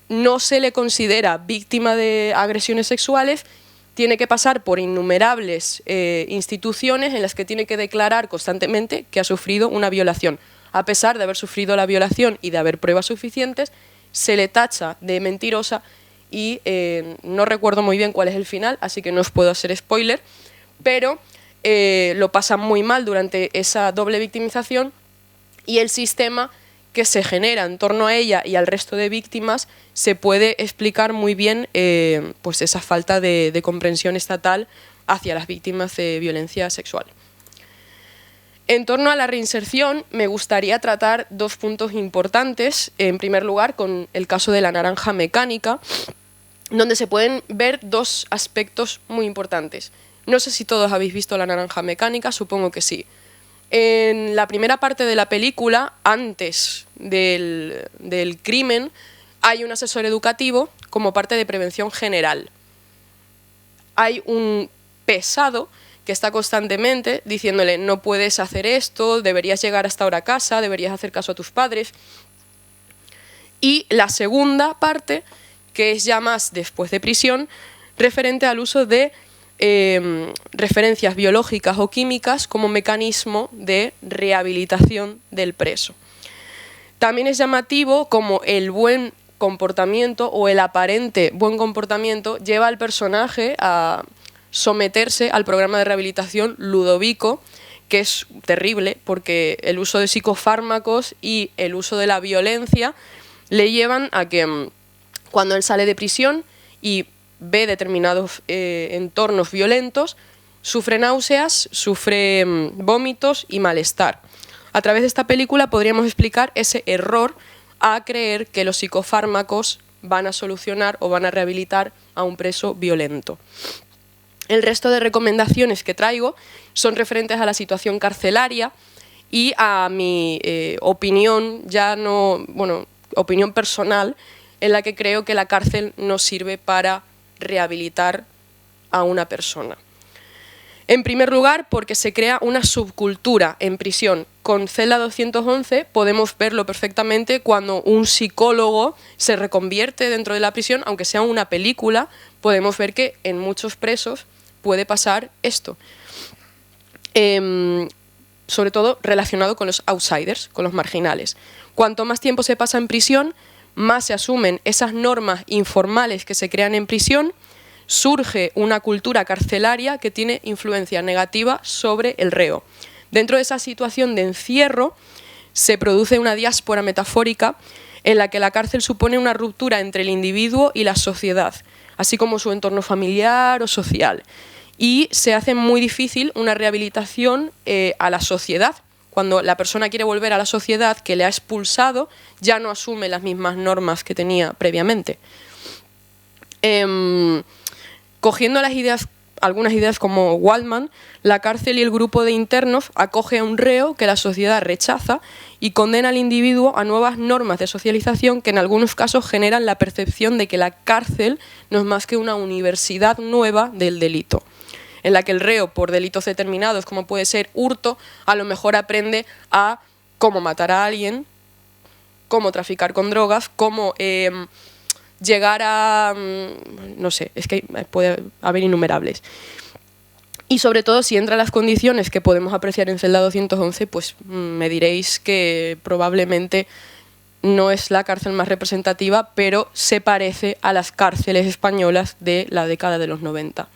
no se le considera víctima de agresiones sexuales, tiene que pasar por innumerables instituciones en las que tiene que declarar constantemente que ha sufrido una violación. A pesar de haber sufrido la violación y de haber pruebas suficientes, se le tacha de mentirosa y no recuerdo muy bien cuál es el final, así que no os puedo hacer spoiler, pero lo pasan muy mal durante esa doble victimización y el sistema que se genera en torno a ella y al resto de víctimas se puede explicar muy bien pues esa falta de comprensión estatal hacia las víctimas de violencia sexual. En torno a la reinserción me gustaría tratar dos puntos importantes. En primer lugar, con el caso de La Naranja Mecánica, donde se pueden ver dos aspectos muy importantes. No sé si todos habéis visto La Naranja Mecánica, supongo que sí. En la primera parte de la película, antes del crimen, hay un asesor educativo como parte de prevención general. Hay un pesado que está constantemente diciéndole no puedes hacer esto, deberías llegar hasta ahora a casa, deberías hacer caso a tus padres. Y la segunda parte, que es ya más después de prisión, referente al uso de referencias biológicas o químicas como mecanismo de rehabilitación del preso. También es llamativo como el buen comportamiento o el aparente buen comportamiento lleva al personaje a someterse al programa de rehabilitación Ludovico, que es terrible porque el uso de psicofármacos y el uso de la violencia le llevan a que cuando él sale de prisión y ve determinados entornos violentos, sufre náuseas, sufre vómitos y malestar. A través de esta película podríamos explicar ese error a creer que los psicofármacos van a solucionar o van a rehabilitar a un preso violento. El resto de recomendaciones que traigo son referentes a la situación carcelaria y a mi opinión, opinión personal, en la que creo que la cárcel no sirve para rehabilitar a una persona. En primer lugar, porque se crea una subcultura en prisión. Con Celda 211 podemos verlo perfectamente cuando un psicólogo se reconvierte dentro de la prisión, aunque sea una película, podemos ver que en muchos presos puede pasar esto. Sobre todo relacionado con los outsiders, con los marginales. Cuanto más tiempo se pasa en prisión, más se asumen esas normas informales que se crean en prisión, surge una cultura carcelaria que tiene influencia negativa sobre el reo. Dentro de esa situación de encierro se produce una diáspora metafórica en la que la cárcel supone una ruptura entre el individuo y la sociedad, así como su entorno familiar o social. y se hace muy difícil una rehabilitación a la sociedad. Cuando la persona quiere volver a la sociedad que le ha expulsado, ya no asume las mismas normas que tenía previamente. Cogiendo algunas ideas como Waldman, la cárcel y el grupo de internos acoge a un reo que la sociedad rechaza y condena al individuo a nuevas normas de socialización que en algunos casos generan la percepción de que la cárcel no es más que una universidad nueva del delito, en la que el reo, por delitos determinados como puede ser hurto, a lo mejor aprende a cómo matar a alguien, cómo traficar con drogas, cómo llegar a... no sé, es que puede haber innumerables. Y sobre todo, si entran las condiciones que podemos apreciar en Celda 211, pues me diréis que probablemente no es la cárcel más representativa, pero se parece a las cárceles españolas de la década de los 90.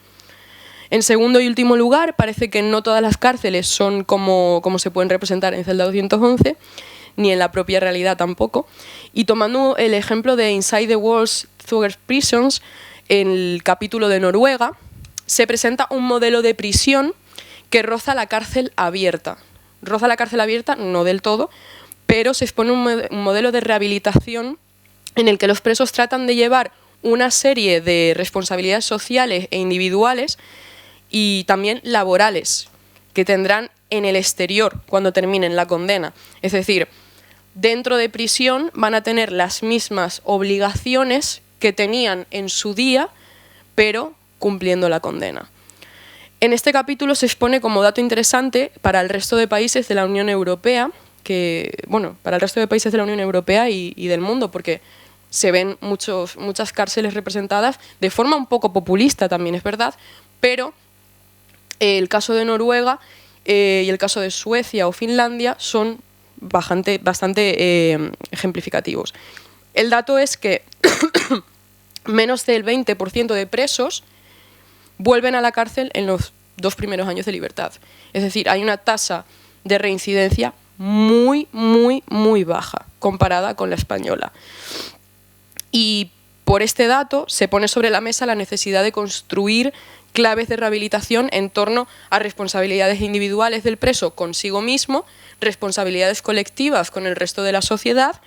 En segundo y último lugar, parece que no todas las cárceles son como se pueden representar en Celda 211, ni en la propia realidad tampoco. Y tomando el ejemplo de Inside the Walls Thugger Prisons, en el capítulo de Noruega, se presenta un modelo de prisión que roza la cárcel abierta. Roza la cárcel abierta, no del todo, pero se expone un modelo de rehabilitación en el que los presos tratan de llevar una serie de responsabilidades sociales e individuales y también laborales que tendrán en el exterior cuando terminen la condena. Es decir, dentro de prisión van a tener las mismas obligaciones que tenían en su día, pero cumpliendo la condena. En este capítulo se expone como dato interesante para el resto de países de la Unión Europea, para el resto de países de la Unión Europea y del mundo, porque se ven muchas cárceles representadas de forma un poco populista también, es verdad, pero el caso de Noruega y el caso de Suecia o Finlandia son bastante ejemplificativos. El dato es que menos del 20% de presos vuelven a la cárcel en los 2 primeros años de libertad. Es decir, hay una tasa de reincidencia muy, muy, muy baja comparada con la española. Y por este dato se pone sobre la mesa la necesidad de construir claves de rehabilitación en torno a responsabilidades individuales del preso consigo mismo, responsabilidades colectivas con el resto de la sociedad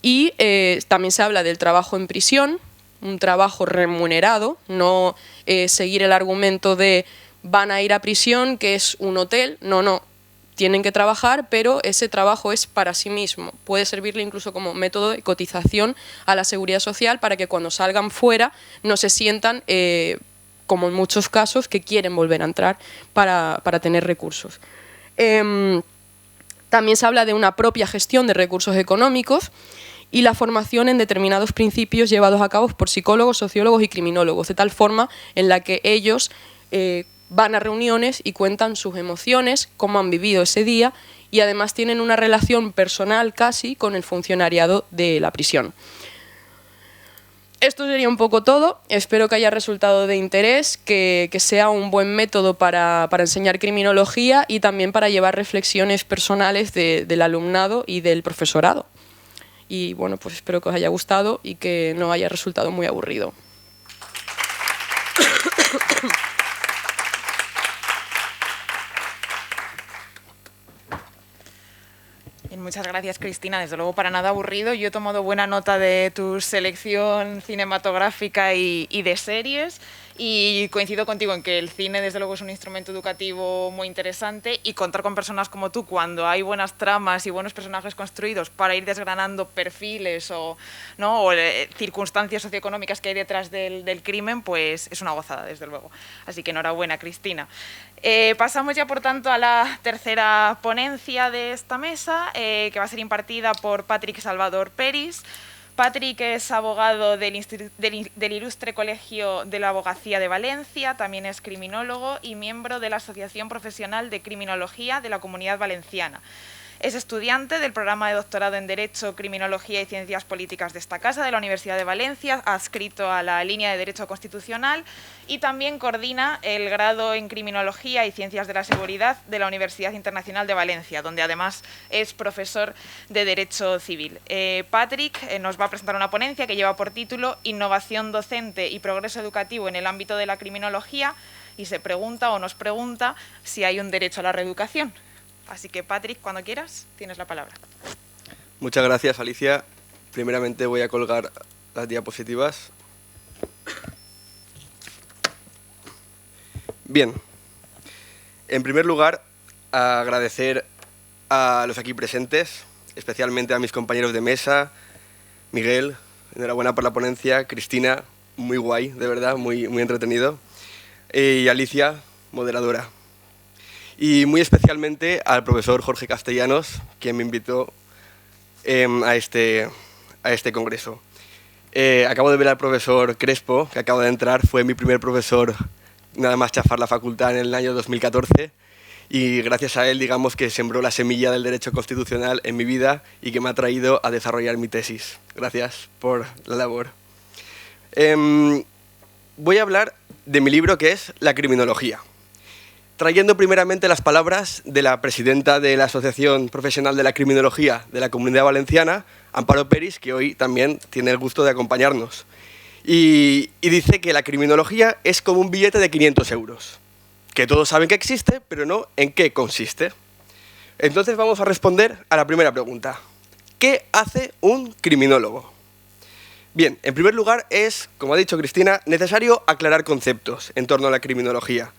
y también se habla del trabajo en prisión, un trabajo remunerado, no seguir el argumento de van a ir a prisión, que es un hotel, no, tienen que trabajar, pero ese trabajo es para sí mismo. Puede servirle incluso como método de cotización a la seguridad social para que cuando salgan fuera no se sientan, como en muchos casos, que quieren volver a entrar para tener recursos. También se habla de una propia gestión de recursos económicos y la formación en determinados principios llevados a cabo por psicólogos, sociólogos y criminólogos, de tal forma en la que ellos van a reuniones y cuentan sus emociones, cómo han vivido ese día y además tienen una relación personal casi con el funcionariado de la prisión. Esto sería un poco todo. Espero que haya resultado de interés, que sea un buen método para enseñar criminología y también para llevar reflexiones personales del alumnado y del profesorado. Y bueno, pues espero que os haya gustado y que no haya resultado muy aburrido. Muchas gracias, Cristina. Desde luego, para nada aburrido. Yo he tomado buena nota de tu selección cinematográfica y de series. Y coincido contigo en que el cine, desde luego, es un instrumento educativo muy interesante y contar con personas como tú cuando hay buenas tramas y buenos personajes construidos para ir desgranando perfiles o circunstancias socioeconómicas que hay detrás del crimen, pues es una gozada, desde luego. Así que enhorabuena, Cristina. Pasamos ya, por tanto, a la tercera ponencia de esta mesa, que va a ser impartida por Patrick Salvador Peris. Patrick es abogado del Ilustre Colegio de la Abogacía de Valencia, también es criminólogo y miembro de la Asociación Profesional de Criminología de la Comunidad Valenciana. Es estudiante del programa de doctorado en Derecho, Criminología y Ciencias Políticas de esta casa de la Universidad de Valencia, adscrito a la línea de Derecho Constitucional, y también coordina el grado en Criminología y Ciencias de la Seguridad de la Universidad Internacional de Valencia, donde además es profesor de Derecho Civil. Patrick nos va a presentar una ponencia que lleva por título Innovación docente y progreso educativo en el ámbito de la criminología, y se pregunta o nos pregunta si hay un derecho a la reeducación. Así que, Patrick, cuando quieras, tienes la palabra. Muchas gracias, Alicia. Primeramente voy a colgar las diapositivas. Bien. En primer lugar, agradecer a los aquí presentes, especialmente a mis compañeros de mesa, Miguel, enhorabuena por la ponencia, Cristina, muy guay, de verdad, muy entretenido, y Alicia, moderadora. Y muy especialmente al profesor Jorge Castellanos, quien me invitó a este congreso. Acabo de ver al profesor Crespo, que acaba de entrar, fue mi primer profesor nada más chafar la facultad en el año 2014, y gracias a él, digamos, que sembró la semilla del derecho constitucional en mi vida y que me ha traído a desarrollar mi tesis. Gracias por la labor. Voy a hablar de mi libro, que es La criminología, trayendo primeramente las palabras de la presidenta de la Asociación Profesional de la Criminología de la Comunidad Valenciana, Amparo Peris, que hoy también tiene el gusto de acompañarnos. Y dice que la criminología es como un billete de 500 euros, que todos saben que existe, pero no en qué consiste. Entonces vamos a responder a la primera pregunta. ¿Qué hace un criminólogo? Bien, en primer lugar es, como ha dicho Cristina, necesario aclarar conceptos en torno a la criminología.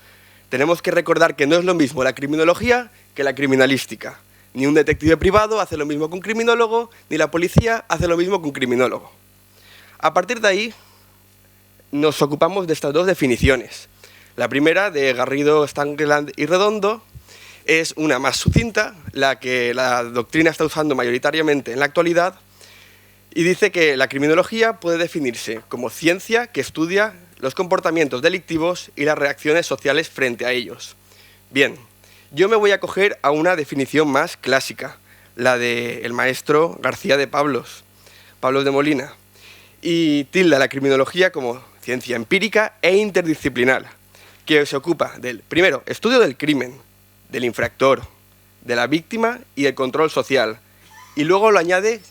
Tenemos que recordar que no es lo mismo la criminología que la criminalística. Ni un detective privado hace lo mismo que un criminólogo, ni la policía hace lo mismo que un criminólogo. A partir de ahí, nos ocupamos de estas dos definiciones. La primera, de Garrido, Stangeland y Redondo, es una más sucinta, la que la doctrina está usando mayoritariamente en la actualidad, y dice que la criminología puede definirse como ciencia que estudia los comportamientos delictivos y las reacciones sociales frente a ellos. Bien, yo me voy a coger a una definición más clásica, la del maestro García de Pablos de Molina, y tilda la criminología como ciencia empírica e interdisciplinar, que se ocupa del, primero, estudio del crimen, del infractor, de la víctima y el control social, y luego lo añade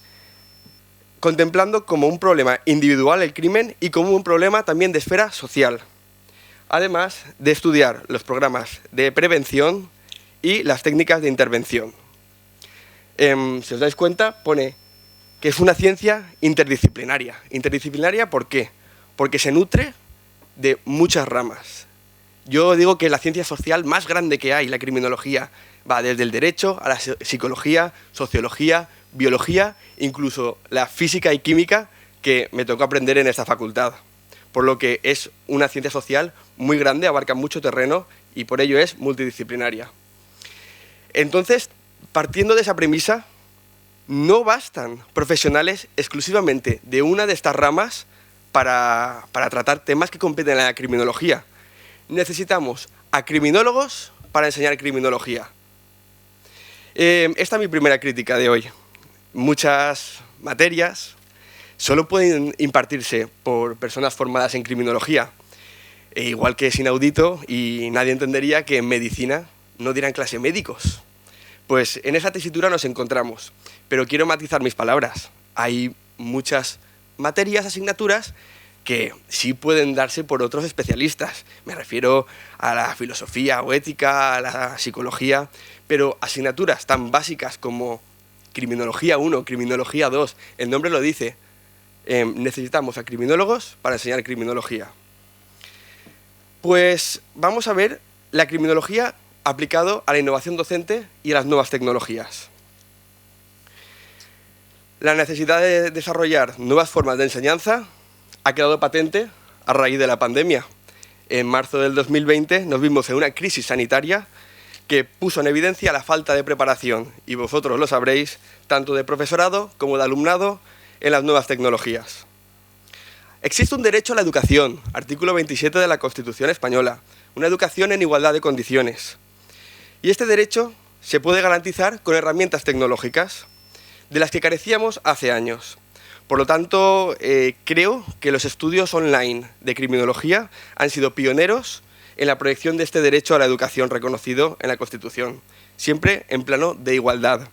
contemplando como un problema individual el crimen y como un problema también de esfera social, además de estudiar los programas de prevención y las técnicas de intervención. Si os dais cuenta, pone que es una ciencia interdisciplinaria. ¿Interdisciplinaria por qué? Porque se nutre de muchas ramas. Yo digo que la ciencia social más grande que hay, la criminología, va desde el derecho a la psicología, sociología, biología, incluso la física y química que me tocó aprender en esta facultad. Por lo que es una ciencia social muy grande, abarca mucho terreno y por ello es multidisciplinaria. Entonces, partiendo de esa premisa, no bastan profesionales exclusivamente de una de estas ramas para tratar temas que competen a la criminología. Necesitamos a criminólogos para enseñar criminología. Esta es mi primera crítica de hoy. Muchas materias solo pueden impartirse por personas formadas en criminología, igual que es inaudito y nadie entendería que en medicina no dieran clase médicos. Pues en esa tesitura nos encontramos, pero quiero matizar mis palabras. Hay muchas materias, asignaturas, que sí pueden darse por otros especialistas. Me refiero a la filosofía o ética, a la psicología, pero asignaturas tan básicas como Criminología 1, Criminología 2, el nombre lo dice, necesitamos a criminólogos para enseñar criminología. Pues vamos a ver la criminología aplicado a la innovación docente y a las nuevas tecnologías. La necesidad de desarrollar nuevas formas de enseñanza ha quedado patente a raíz de la pandemia. En marzo del 2020 nos vimos en una crisis sanitaria que puso en evidencia la falta de preparación, y vosotros lo sabréis, tanto de profesorado como de alumnado en las nuevas tecnologías. Existe un derecho a la educación, artículo 27 de la Constitución española, una educación en igualdad de condiciones. Y este derecho se puede garantizar con herramientas tecnológicas de las que carecíamos hace años. Por lo tanto, creo que los estudios online de criminología han sido pioneros en la proyección de este derecho a la educación reconocido en la Constitución, siempre en plano de igualdad.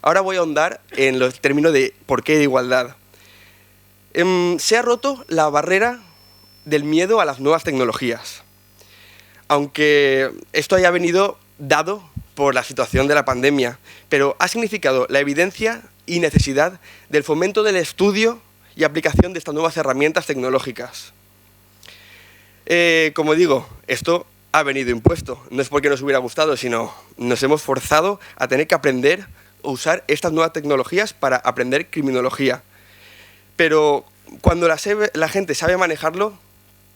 Ahora voy a ahondar en el término de por qué de igualdad. Se ha roto la barrera del miedo a las nuevas tecnologías. aunque esto haya venido dado por la situación de la pandemia, pero ha significado la evidencia y necesidad del fomento del estudio y aplicación de estas nuevas herramientas tecnológicas. Como digo, esto ha venido impuesto, no es porque nos hubiera gustado, sino nos hemos forzado a tener que aprender a usar estas nuevas tecnologías para aprender criminología. Pero cuando la gente sabe manejarlo,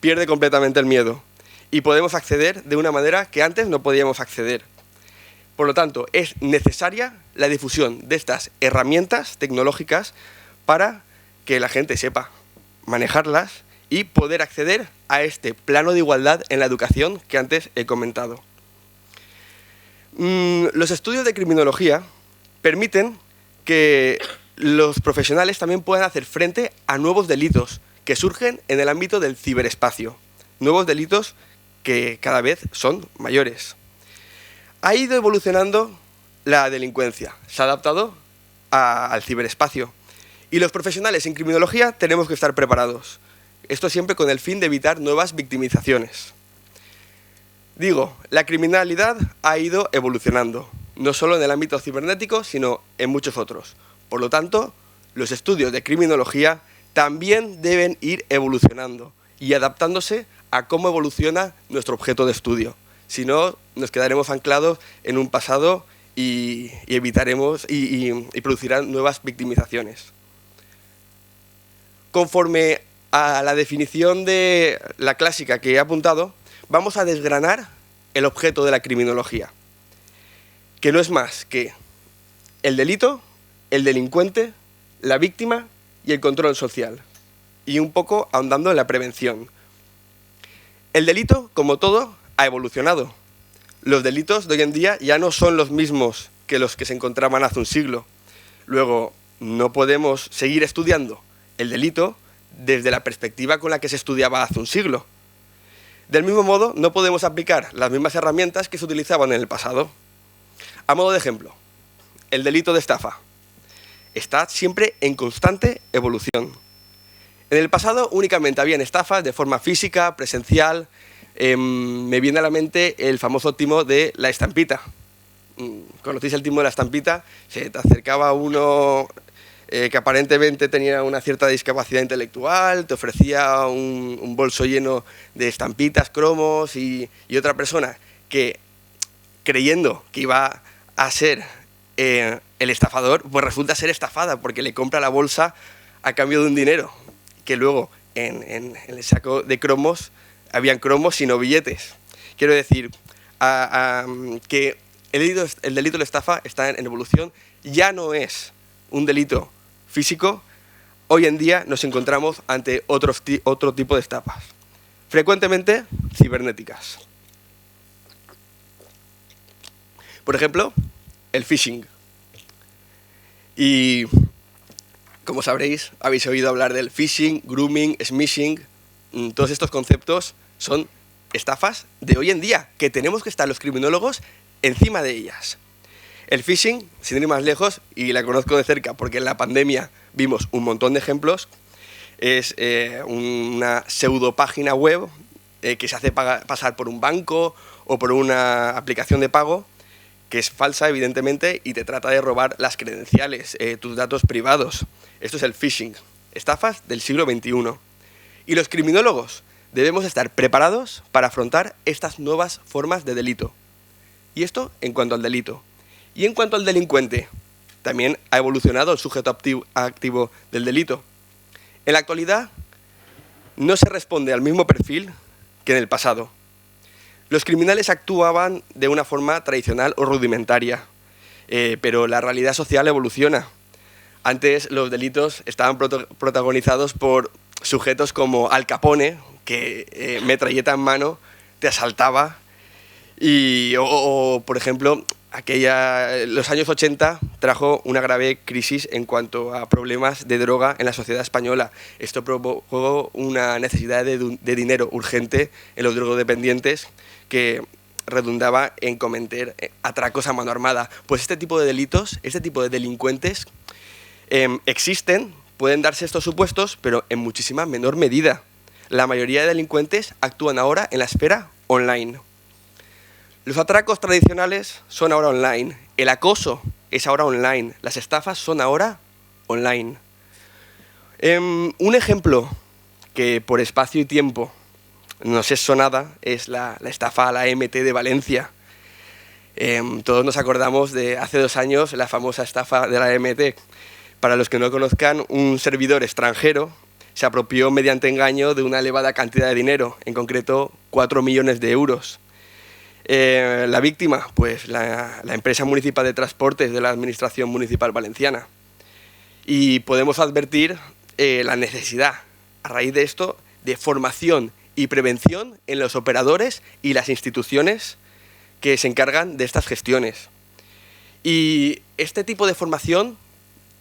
pierde completamente el miedo y podemos acceder de una manera que antes no podíamos acceder. Por lo tanto, es necesaria la difusión de estas herramientas tecnológicas para que la gente sepa manejarlas y poder acceder a este plano de igualdad en la educación que antes he comentado. Los estudios de criminología permiten que los profesionales también puedan hacer frente a nuevos delitos que surgen en el ámbito del ciberespacio, nuevos delitos que cada vez son mayores. Ha ido evolucionando la delincuencia, se ha adaptado al ciberespacio y los profesionales en criminología tenemos que estar preparados. Esto siempre con el fin de evitar nuevas victimizaciones. Digo, la criminalidad ha ido evolucionando, no solo en el ámbito cibernético, sino en muchos otros. Por lo tanto, los estudios de criminología también deben ir evolucionando y adaptándose a cómo evoluciona nuestro objeto de estudio. Si no, nos quedaremos anclados en un pasado y evitaremos y producirán nuevas victimizaciones. Conforme a la definición de la clásica que he apuntado, vamos a desgranar el objeto de la criminología, que no es más que el delito, el delincuente, la víctima y el control social, y un poco ahondando en la prevención. El delito, como todo, ha evolucionado. Los delitos de hoy en día ya no son los mismos que los que se encontraban hace un siglo. Luego, no podemos seguir estudiando el delito desde la perspectiva con la que se estudiaba hace un siglo. Del mismo modo, no podemos aplicar las mismas herramientas que se utilizaban en el pasado. A modo de ejemplo, el delito de estafa está siempre en constante evolución. En el pasado únicamente habían estafas de forma física, presencial. Me viene a la mente el famoso timo de la estampita. ¿Conocéis el timo de la estampita? Se te acercaba uno que aparentemente tenía una cierta discapacidad intelectual, te ofrecía un bolso lleno de estampitas, cromos y otra persona que, creyendo que iba a ser el estafador, pues resulta ser estafada porque le compra la bolsa a cambio de un dinero, que luego en el saco de cromos habían cromos y no billetes. Quiero decir que el delito de estafa está en evolución, ya no es un delito físico. Hoy en día nos encontramos ante otro tipo de estafas, frecuentemente cibernéticas. Por ejemplo, el phishing. Y como sabréis, habéis oído hablar del phishing, grooming, smishing. Todos estos conceptos son estafas de hoy en día, que tenemos que estar los criminólogos encima de ellas. El phishing, sin ir más lejos, y la conozco de cerca porque en la pandemia vimos un montón de ejemplos, es una pseudopágina web que se hace pasar por un banco o por una aplicación de pago, que es falsa, evidentemente, y te trata de robar las credenciales, tus datos privados. Esto es el phishing, estafas del siglo XXI. Y los criminólogos debemos estar preparados para afrontar estas nuevas formas de delito. Y esto en cuanto al delito. Y en cuanto al delincuente, también ha evolucionado el sujeto activo del delito. En la actualidad, no se responde al mismo perfil que en el pasado. Los criminales actuaban de una forma tradicional o rudimentaria, pero la realidad social evoluciona. Antes los delitos estaban protagonizados por sujetos como Al Capone, que metralleta en mano te asaltaba, o por ejemplo, los años 80 trajo una grave crisis en cuanto a problemas de droga en la sociedad española. Esto provocó una necesidad de dinero urgente en los drogodependientes que redundaba en cometer atracos a mano armada. Pues este tipo de delitos, este tipo de delincuentes existen, pueden darse estos supuestos, pero en muchísima menor medida. La mayoría de delincuentes actúan ahora en la esfera online. Los atracos tradicionales son ahora online, el acoso es ahora online, las estafas son ahora online. Un ejemplo que por espacio y tiempo nos es sonada es la estafa a la MT de Valencia. Todos nos acordamos de hace 2 años la famosa estafa de la MT. Para los que no conozcan, un servidor extranjero se apropió mediante engaño de una elevada cantidad de dinero, en concreto 4 millones de euros. La víctima, pues la empresa municipal de transportes de la Administración Municipal Valenciana. Y podemos advertir la necesidad, a raíz de esto, de formación y prevención en los operadores y las instituciones que se encargan de estas gestiones. Y este tipo de formación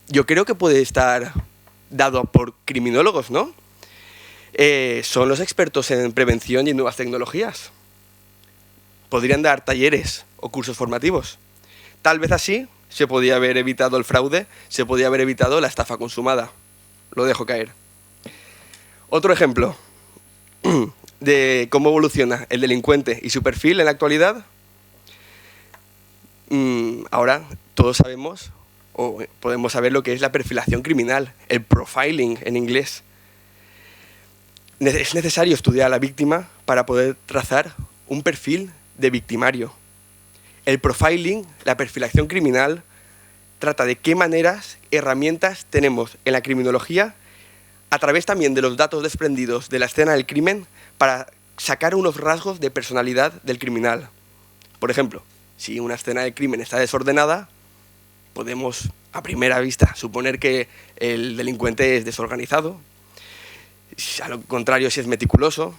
yo creo que puede estar dado por criminólogos, ¿no? Son los expertos en prevención y en nuevas tecnologías. Podrían dar talleres o cursos formativos. Tal vez así se podía haber evitado el fraude, se podía haber evitado la estafa consumada. Lo dejo caer. Otro ejemplo de cómo evoluciona el delincuente y su perfil en la actualidad. Ahora todos sabemos o podemos saber lo que es la perfilación criminal, el profiling en inglés. Es necesario estudiar a la víctima para poder trazar un perfil de victimario. El profiling, la perfilación criminal, trata de qué maneras, herramientas tenemos en la criminología, a través también de los datos desprendidos de la escena del crimen, para sacar unos rasgos de personalidad del criminal. Por ejemplo, si una escena del crimen está desordenada, podemos a primera vista suponer que el delincuente es desorganizado. A lo contrario, si es meticuloso.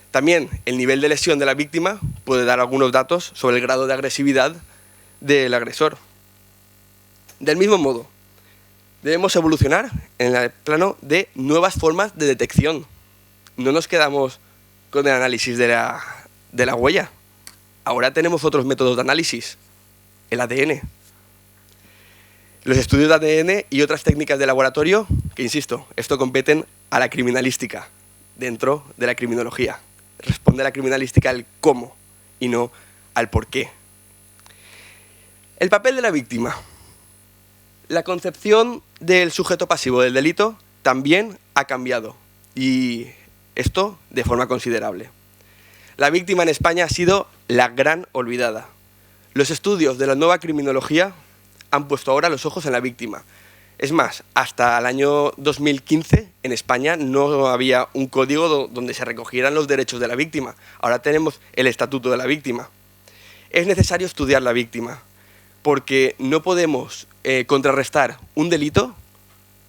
También el nivel de lesión de la víctima puede dar algunos datos sobre el grado de agresividad del agresor. Del mismo modo, debemos evolucionar en el plano de nuevas formas de detección. No nos quedamos con el análisis de la huella. Ahora tenemos otros métodos de análisis, el ADN. Los estudios de ADN y otras técnicas de laboratorio, que insisto, esto competen a la criminalística, dentro de la criminología. Responde a la criminalística al cómo y no al por qué. El papel de la víctima. La concepción del sujeto pasivo del delito también ha cambiado, y esto de forma considerable. La víctima en España ha sido la gran olvidada. Los estudios de la nueva criminología han puesto ahora los ojos en la víctima. Es más, hasta el año 2015 en España no había un código donde se recogieran los derechos de la víctima. Ahora tenemos el Estatuto de la Víctima. Es necesario estudiar la víctima, porque no podemos contrarrestar un delito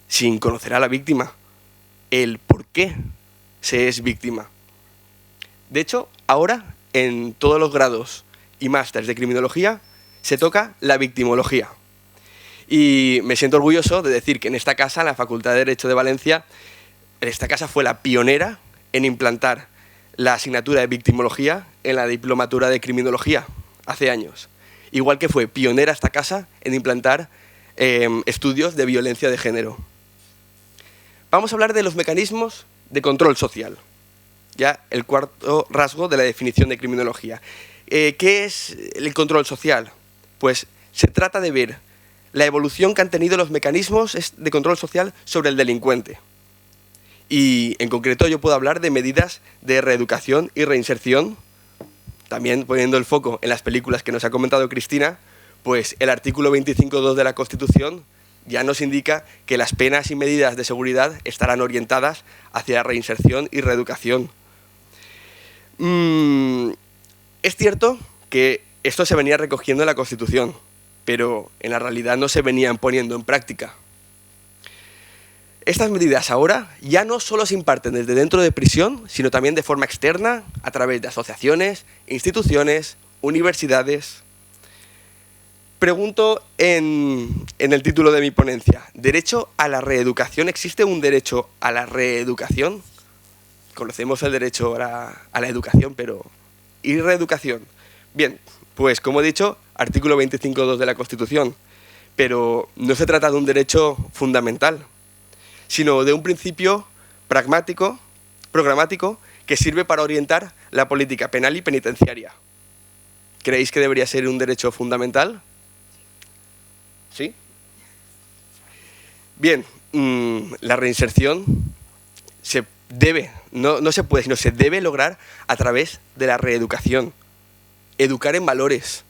sin conocer a la víctima, el por qué se es víctima. De hecho, ahora en todos los grados y másteres de criminología se toca la victimología. Y me siento orgulloso de decir que en esta casa, en la Facultad de Derecho de Valencia, esta casa fue la pionera en implantar la asignatura de victimología en la diplomatura de criminología hace años. Igual que fue pionera esta casa en implantar estudios de violencia de género. Vamos a hablar de los mecanismos de control social, ya el cuarto rasgo de la definición de criminología. ¿Qué es el control social? Pues se trata de ver la evolución que han tenido los mecanismos de control social sobre el delincuente. Y en concreto yo puedo hablar de medidas de reeducación y reinserción, también poniendo el foco en las películas que nos ha comentado Cristina, pues el artículo 25.2 de la Constitución ya nos indica que las penas y medidas de seguridad estarán orientadas hacia la reinserción y reeducación. Es cierto que esto se venía recogiendo en la Constitución, pero en la realidad no se venían poniendo en práctica. Estas medidas ahora ya no solo se imparten desde dentro de prisión, sino también de forma externa, a través de asociaciones, instituciones, universidades. Pregunto en el título de mi ponencia, ¿derecho a la reeducación? ¿Existe un derecho a la reeducación? Conocemos el derecho a la educación, pero ¿y reeducación? Bien, pues como he dicho, artículo 25.2 de la Constitución, pero no se trata de un derecho fundamental, sino de un principio programático, que sirve para orientar la política penal y penitenciaria. ¿Creéis que debería ser un derecho fundamental? ¿Sí? Bien, la reinserción se debe, no se puede, sino se debe lograr a través de la reeducación. Educar en valores.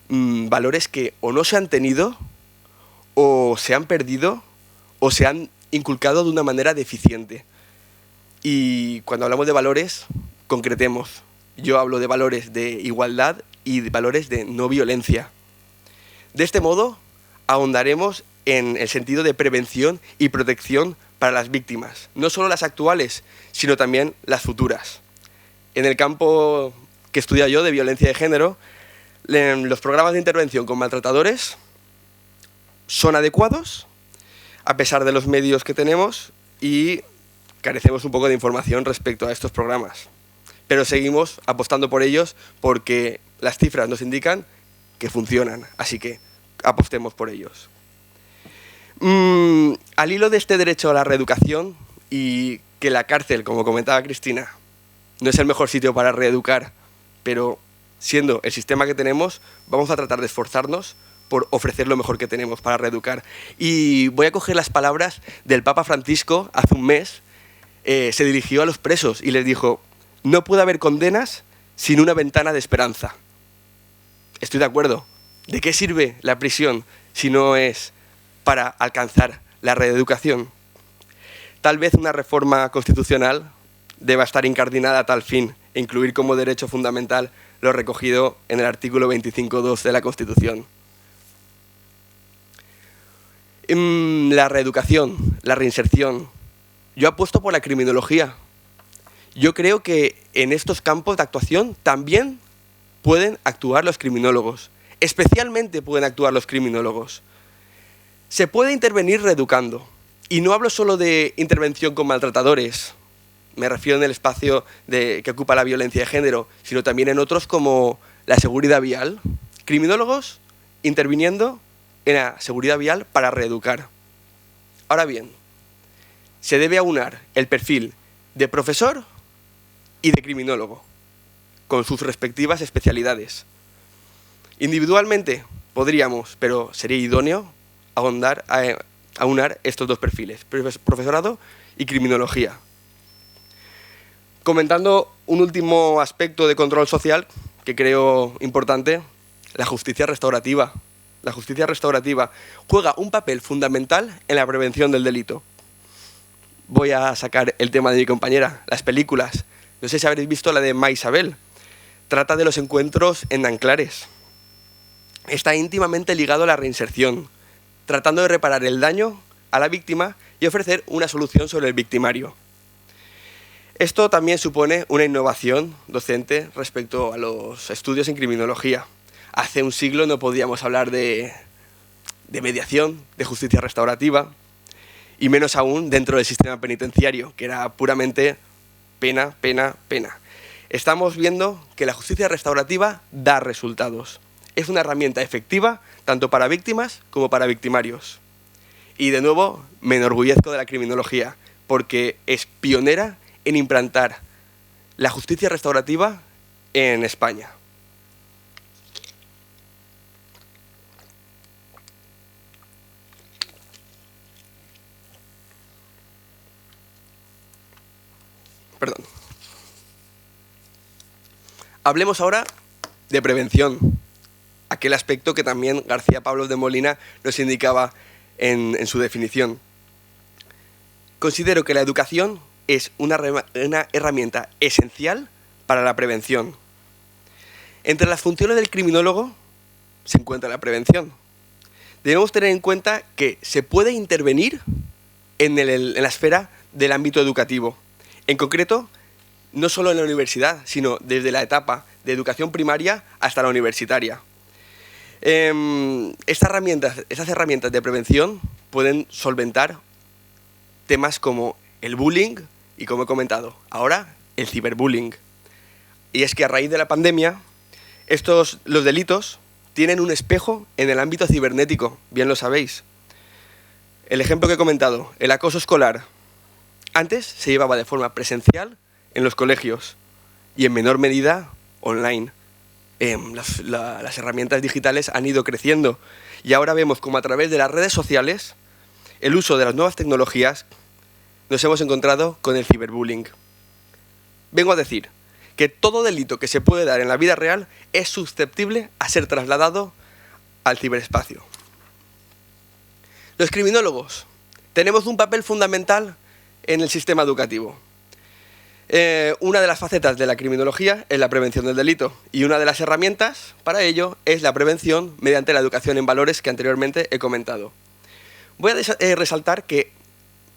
Valores que o no se han tenido, o se han perdido, o se han inculcado de una manera deficiente. Y cuando hablamos de valores, concretemos. Yo hablo de valores de igualdad y de valores de no violencia. De este modo, ahondaremos en el sentido de prevención y protección para las víctimas, no solo las actuales, sino también las futuras. En el campo que estudio yo de violencia de género, los programas de intervención con maltratadores son adecuados, a pesar de los medios que tenemos, y carecemos un poco de información respecto a estos programas. Pero seguimos apostando por ellos porque las cifras nos indican que funcionan, así que apostemos por ellos. Al hilo de este derecho a la reeducación y que la cárcel, como comentaba Cristina, no es el mejor sitio para reeducar, pero siendo el sistema que tenemos, vamos a tratar de esforzarnos por ofrecer lo mejor que tenemos para reeducar. Y voy a coger las palabras del Papa Francisco hace un mes. Se dirigió a los presos y les dijo: no puede haber condenas sin una ventana de esperanza. Estoy de acuerdo. ¿De qué sirve la prisión si no es para alcanzar la reeducación? Tal vez una reforma constitucional deba estar incardinada a tal fin e incluir como derecho fundamental lo recogido en el artículo 25.2 de la Constitución. La reeducación, la reinserción. Yo apuesto por la criminología. Yo creo que en estos campos de actuación también pueden actuar los criminólogos. Especialmente pueden actuar los criminólogos. Se puede intervenir reeducando. Y no hablo solo de intervención con maltratadores. Me refiero en el espacio que ocupa la violencia de género, sino también en otros como la seguridad vial. Criminólogos interviniendo en la seguridad vial para reeducar. Ahora bien, se debe aunar el perfil de profesor y de criminólogo, con sus respectivas especialidades. Individualmente podríamos, pero sería idóneo, aunar estos dos perfiles, profesorado y criminología. Comentando un último aspecto de control social que creo importante, la justicia restaurativa. La justicia restaurativa juega un papel fundamental en la prevención del delito. Voy a sacar el tema de mi compañera, las películas. No sé si habréis visto la de Ma Isabel. Trata de los encuentros en Nanclares. Está íntimamente ligado a la reinserción, tratando de reparar el daño a la víctima y ofrecer una solución sobre el victimario. Esto también supone una innovación docente respecto a los estudios en criminología. Hace un siglo no podíamos hablar de mediación, de justicia restaurativa, y menos aún dentro del sistema penitenciario, que era puramente pena, pena, pena. Estamos viendo que la justicia restaurativa da resultados. Es una herramienta efectiva tanto para víctimas como para victimarios. Y de nuevo me enorgullezco de la criminología, porque es pionera en implantar la justicia restaurativa en España. Perdón. Hablemos ahora de prevención, aquel aspecto que también García Pablos de Molina nos indicaba en su definición. Considero que la educación es una herramienta esencial para la prevención. Entre las funciones del criminólogo se encuentra la prevención. Debemos tener en cuenta que se puede intervenir en la esfera del ámbito educativo. En concreto, no solo en la universidad, sino desde la etapa de educación primaria hasta la universitaria. Estas herramientas de prevención pueden solventar temas como el bullying y, como he comentado, ahora el ciberbullying. Y es que a raíz de la pandemia, los delitos tienen un espejo en el ámbito cibernético, bien lo sabéis. El ejemplo que he comentado, el acoso escolar. Antes se llevaba de forma presencial en los colegios y en menor medida online. las herramientas digitales han ido creciendo y ahora vemos como a través de las redes sociales, el uso de las nuevas tecnologías, nos hemos encontrado con el ciberbullying. Vengo a decir que todo delito que se puede dar en la vida real es susceptible a ser trasladado al ciberespacio. Los criminólogos tenemos un papel fundamental en el sistema educativo. Una de las facetas de la criminología es la prevención del delito y una de las herramientas para ello es la prevención mediante la educación en valores que anteriormente he comentado. Voy a resaltar que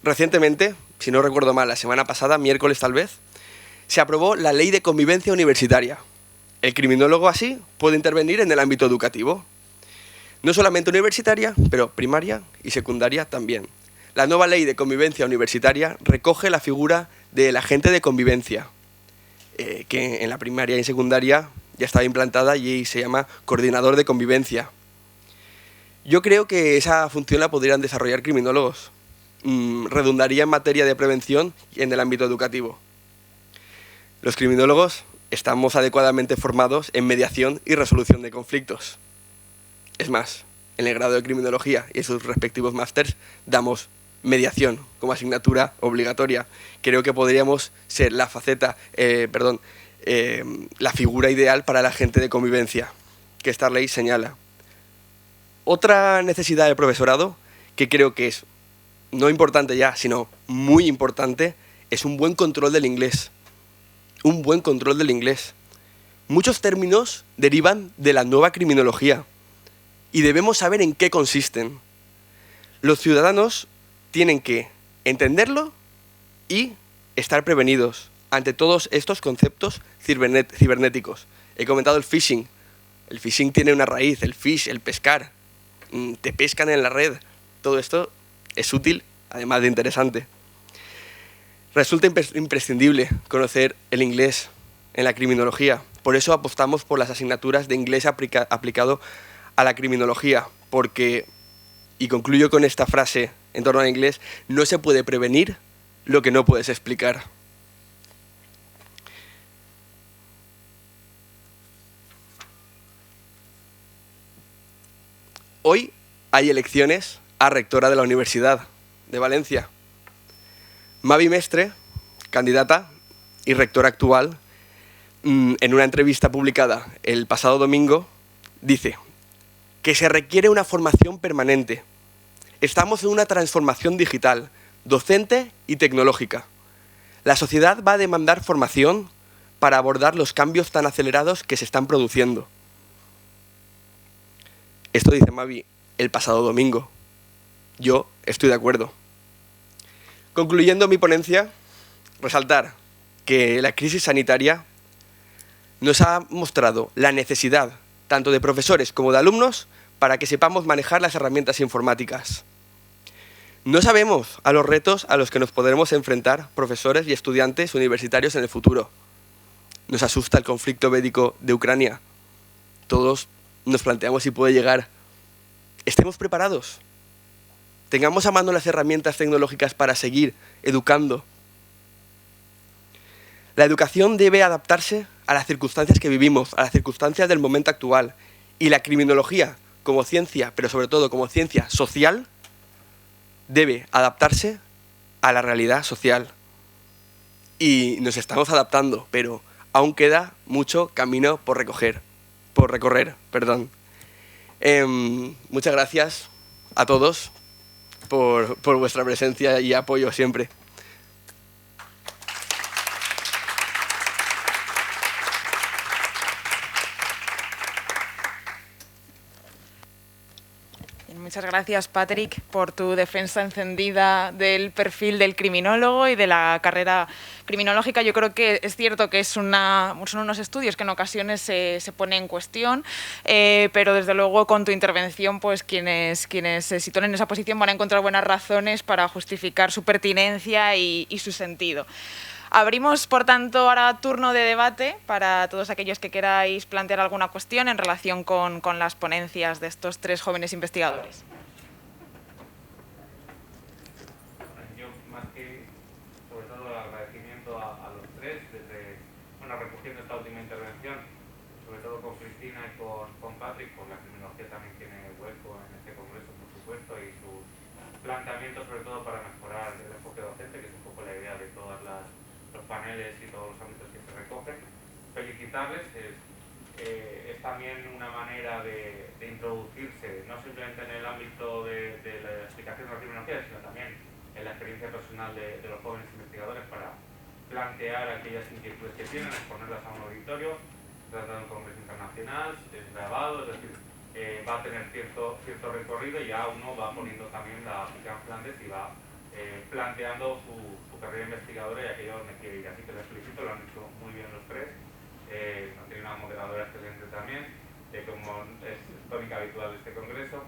recientemente, si no recuerdo mal, la semana pasada, miércoles tal vez, se aprobó la Ley de Convivencia Universitaria. El criminólogo así puede intervenir en el ámbito educativo. No solamente universitaria, pero primaria y secundaria también. La nueva Ley de Convivencia Universitaria recoge la figura del agente de convivencia, que en la primaria y secundaria ya estaba implantada y se llama coordinador de convivencia. Yo creo que esa función la podrían desarrollar criminólogos. Redundaría en materia de prevención y en el ámbito educativo. Los criminólogos estamos adecuadamente formados en mediación y resolución de conflictos. Es más, en el grado de criminología y en sus respectivos másters damos mediación como asignatura obligatoria. Creo que podríamos ser la la figura ideal para el agente de convivencia que esta ley señala. Otra necesidad del profesorado, que creo que es no importante ya, sino muy importante, es un buen control del inglés. Un buen control del inglés. Muchos términos derivan de la nueva criminología y debemos saber en qué consisten. Los ciudadanos tienen que entenderlo y estar prevenidos ante todos estos conceptos cibernéticos. He comentado el phishing. El phishing tiene una raíz, el fish, el pescar. Te pescan en la red. Todo esto es útil, además de interesante. Resulta imprescindible conocer el inglés en la criminología. Por eso apostamos por las asignaturas de inglés aplicado a la criminología, porque, y concluyo con esta frase en torno al inglés, no se puede prevenir lo que no puedes explicar. Hoy hay elecciones a rectora de la Universidad de Valencia. Mavi Mestre, candidata y rectora actual, en una entrevista publicada el pasado domingo, dice que se requiere una formación permanente. Estamos en una transformación digital, docente y tecnológica. La sociedad va a demandar formación para abordar los cambios tan acelerados que se están produciendo. Esto dice Mavi el pasado domingo. Yo estoy de acuerdo. Concluyendo mi ponencia, resaltar que la crisis sanitaria nos ha mostrado la necesidad tanto de profesores como de alumnos para que sepamos manejar las herramientas informáticas. No sabemos a los retos a los que nos podremos enfrentar profesores y estudiantes universitarios en el futuro. Nos asusta el conflicto bélico de Ucrania. Todos nos planteamos si puede llegar. Estemos preparados. Tengamos a mano las herramientas tecnológicas para seguir educando. La educación debe adaptarse a las circunstancias que vivimos, a las circunstancias del momento actual. Y la criminología, como ciencia, pero sobre todo como ciencia social, debe adaptarse a la realidad social. Y nos estamos adaptando, pero aún queda mucho camino por recorrer. Muchas gracias a todos por vuestra presencia y apoyo siempre. Muchas gracias, Patrick, por tu defensa encendida del perfil del criminólogo y de la carrera criminológica. Yo creo que es cierto que son unos estudios que en ocasiones se ponen en cuestión, pero desde luego con tu intervención, pues quienes se sitúen en esa posición van a encontrar buenas razones para justificar su pertinencia y su sentido. Abrimos, por tanto, ahora turno de debate para todos aquellos que queráis plantear alguna cuestión en relación con las ponencias de estos tres jóvenes investigadores. Yo, más que, sobre todo, el agradecimiento a los tres, recogiendo esta última intervención, sobre todo con Cristina y con Patrick, pues la criminología también tiene hueco en este congreso, por supuesto, y sus planteamientos sobre todo para mejorar el enfoque docente, que es un poco la idea de todos los paneles y todos los ámbitos que se recogen. Felicitarles, es también una manera de introducirse, no simplemente en el ámbito de la explicación de la criminología, sino también en la experiencia personal de los jóvenes investigadores para plantear aquellas inquietudes que tienen, exponerlas a un auditorio. Se trata de un congreso internacional, es grabado, es decir, va a tener cierto recorrido y ya uno va poniendo también la pica en Flandes y va planteando su carrera investigadora y aquello donde quiere ir. Así que les felicito, lo han hecho muy bien los tres. Han tenido una moderadora excelente también, como es tónica habitual de este congreso.